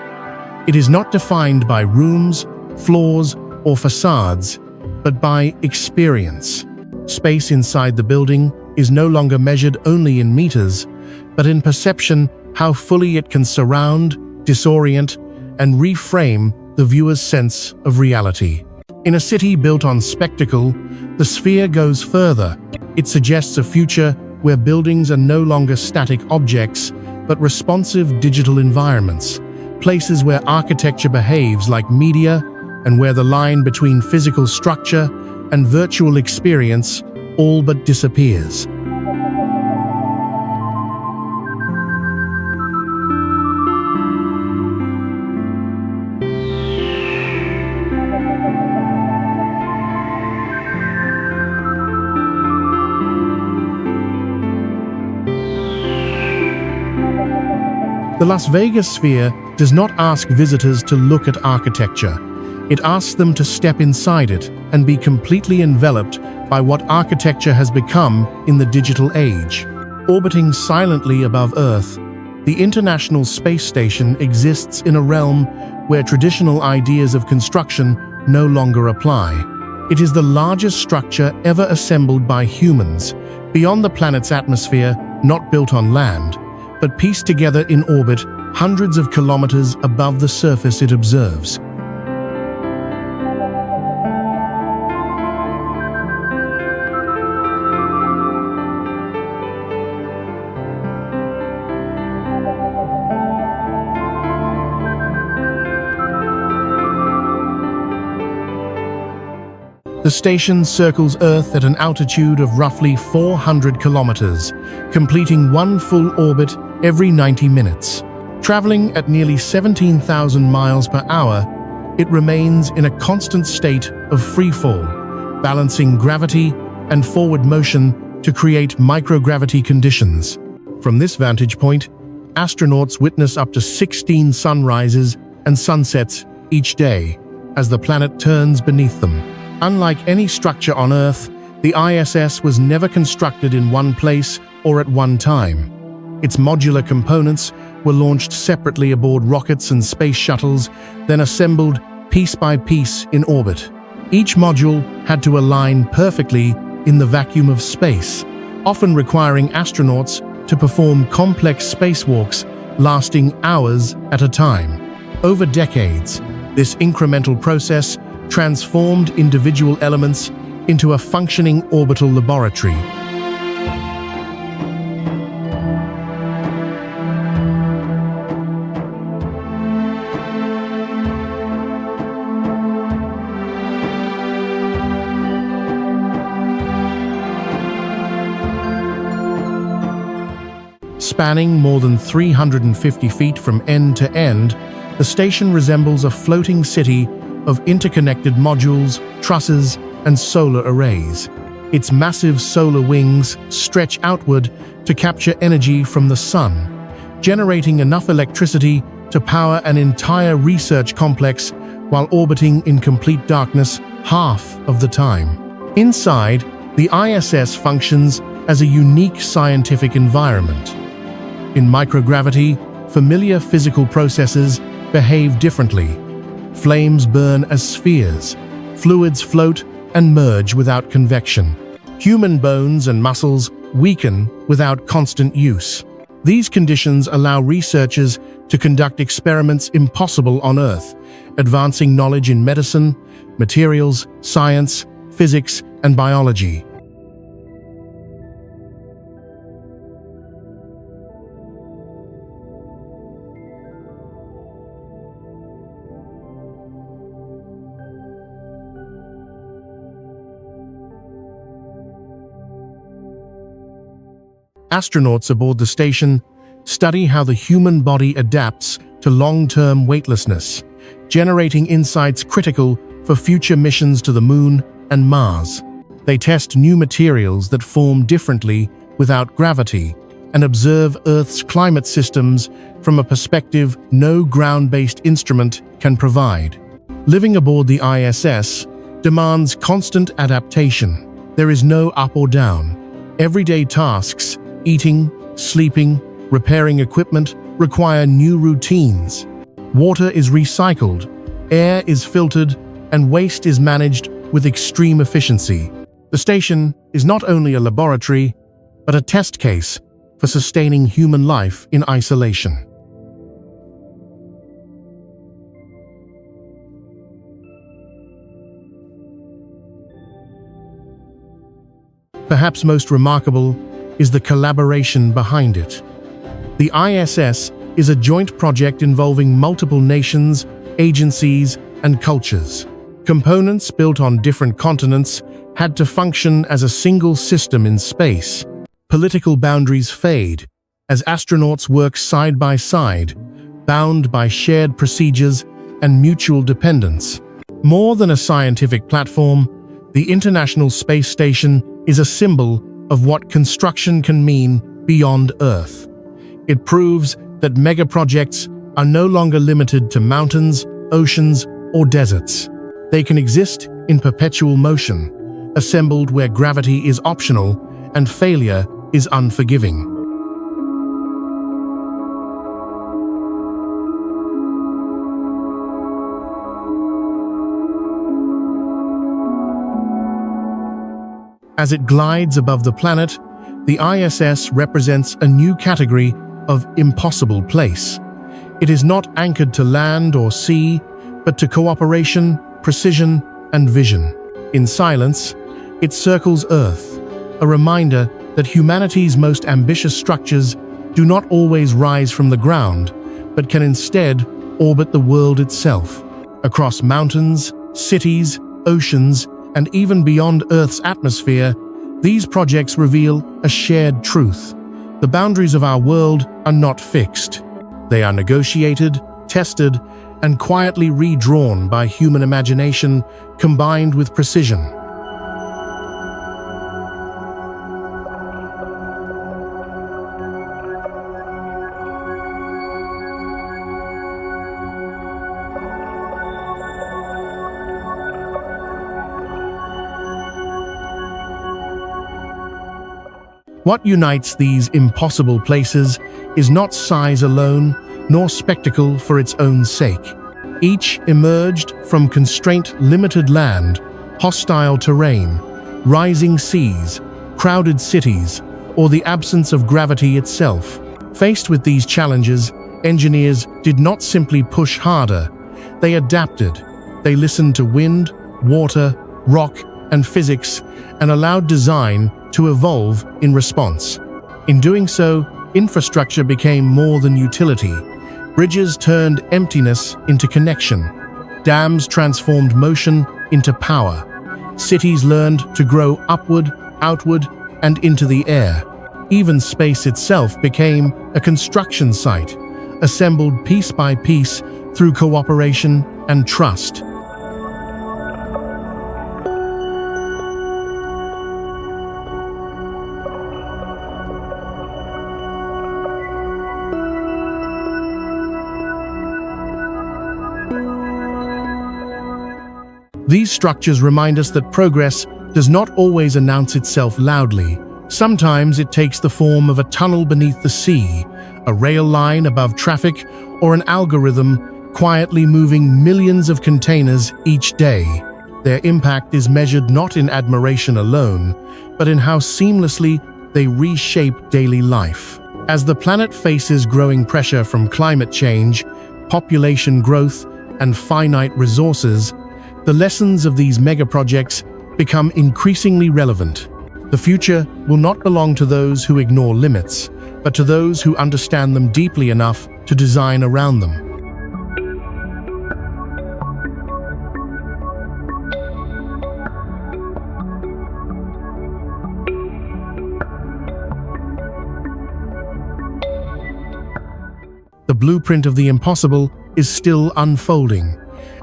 It is not defined by rooms, floors, or facades, but by experience. Space inside the building is no longer measured only in meters, but in perception, how fully it can surround, disorient, and reframe the viewer's sense of reality. In a city built on spectacle, the Sphere goes further. It suggests a future where buildings are no longer static objects, but responsive digital environments, places where architecture behaves like media and where the line between physical structure and virtual experience all but disappears. The Las Vegas Sphere does not ask visitors to look at architecture. It asks them to step inside it and be completely enveloped by what architecture has become in the digital age. Orbiting silently above Earth, the International Space Station exists in a realm where traditional ideas of construction no longer apply. It is the largest structure ever assembled by humans, beyond the planet's atmosphere, not built on land, but pieced together in orbit hundreds of kilometers above the surface it observes. The station circles Earth at an altitude of roughly 400 kilometers, completing one full orbit every 90 minutes. Traveling at nearly 17,000 miles per hour, it remains in a constant state of freefall, balancing gravity and forward motion to create microgravity conditions. From this vantage point, astronauts witness up to 16 sunrises and sunsets each day as the planet turns beneath them. Unlike any structure on Earth, the ISS was never constructed in one place or at one time. Its modular components were launched separately aboard rockets and space shuttles, then assembled piece by piece in orbit. Each module had to align perfectly in the vacuum of space, often requiring astronauts to perform complex spacewalks lasting hours at a time. Over decades, this incremental process transformed individual elements into a functioning orbital laboratory. Spanning more than 350 feet from end to end, the station resembles a floating city of interconnected modules, trusses, and solar arrays. Its massive solar wings stretch outward to capture energy from the sun, generating enough electricity to power an entire research complex while orbiting in complete darkness half of the time. Inside, the ISS functions as a unique scientific environment. In microgravity, familiar physical processes behave differently. Flames burn as spheres, fluids float and merge without convection. Human bones and muscles weaken without constant use. These conditions allow researchers to conduct experiments impossible on Earth, advancing knowledge in medicine, materials, science, physics, and biology. Astronauts aboard the station study how the human body adapts to long-term weightlessness, generating insights critical for future missions to the Moon and Mars. They test new materials that form differently without gravity and observe Earth's climate systems from a perspective no ground-based instrument can provide. Living aboard the ISS demands constant adaptation. There is no up or down. Everyday tasks Eating, sleeping, repairing equipment require new routines. Water is recycled, air is filtered, and waste is managed with extreme efficiency. The station is not only a laboratory, but a test case for sustaining human life in isolation. Perhaps most remarkable is the collaboration behind it. The ISS is a joint project involving multiple nations, agencies, and cultures. Components built on different continents had to function as a single system in space. Political boundaries fade as astronauts work side by side, bound by shared procedures and mutual dependence. More than a scientific platform, the International Space Station is a symbol of what construction can mean beyond Earth. It proves that megaprojects are no longer limited to mountains, oceans, or deserts. They can exist in perpetual motion, assembled where gravity is optional and failure is unforgiving. As it glides above the planet, the ISS represents a new category of impossible place. It is not anchored to land or sea, but to cooperation, precision, and vision. In silence, it circles Earth, a reminder that humanity's most ambitious structures do not always rise from the ground, but can instead orbit the world itself. Across mountains, cities, oceans, and even beyond Earth's atmosphere, these projects reveal a shared truth. The boundaries of our world are not fixed. They are negotiated, tested, and quietly redrawn by human imagination combined with precision. What unites these impossible places is not size alone, nor spectacle for its own sake. Each emerged from constraint-limited land, hostile terrain, rising seas, crowded cities, or the absence of gravity itself. Faced with these challenges, engineers did not simply push harder. They adapted. They listened to wind, water, rock, and physics, and allowed design to evolve in response. In doing so, infrastructure became more than utility. Bridges turned emptiness into connection. Dams transformed motion into power. Cities learned to grow upward, outward, and into the air. Even space itself became a construction site, assembled piece by piece through cooperation and trust. These structures remind us that progress does not always announce itself loudly. Sometimes it takes the form of a tunnel beneath the sea, a rail line above traffic, or an algorithm quietly moving millions of containers each day. Their impact is measured not in admiration alone, but in how seamlessly they reshape daily life. As the planet faces growing pressure from climate change, population growth, and finite resources, the lessons of these megaprojects become increasingly relevant. The future will not belong to those who ignore limits, but to those who understand them deeply enough to design around them. The blueprint of the impossible is still unfolding.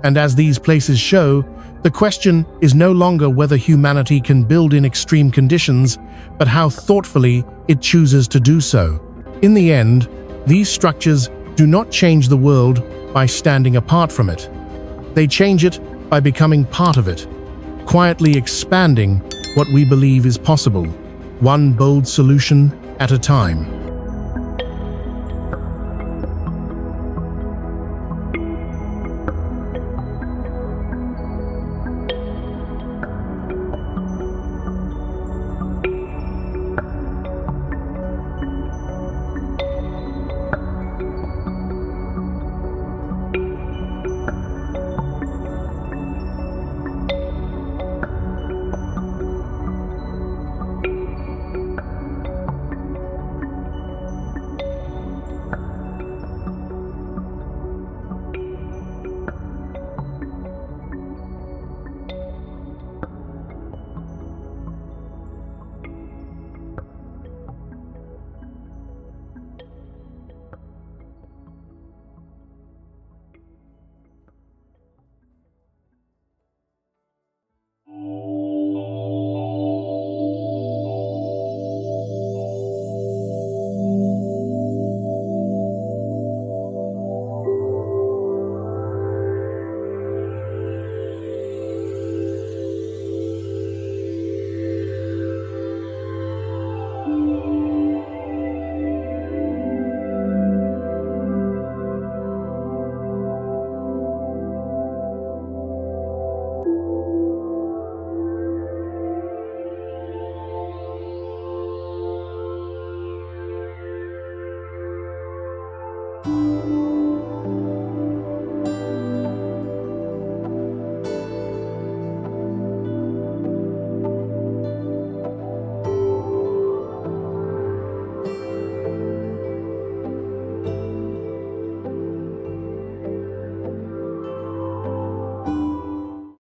And as these places show, the question is no longer whether humanity can build in extreme conditions, but how thoughtfully it chooses to do so. In the end, these structures do not change the world by standing apart from it. They change it by becoming part of it, quietly expanding what we believe is possible, one bold solution at a time.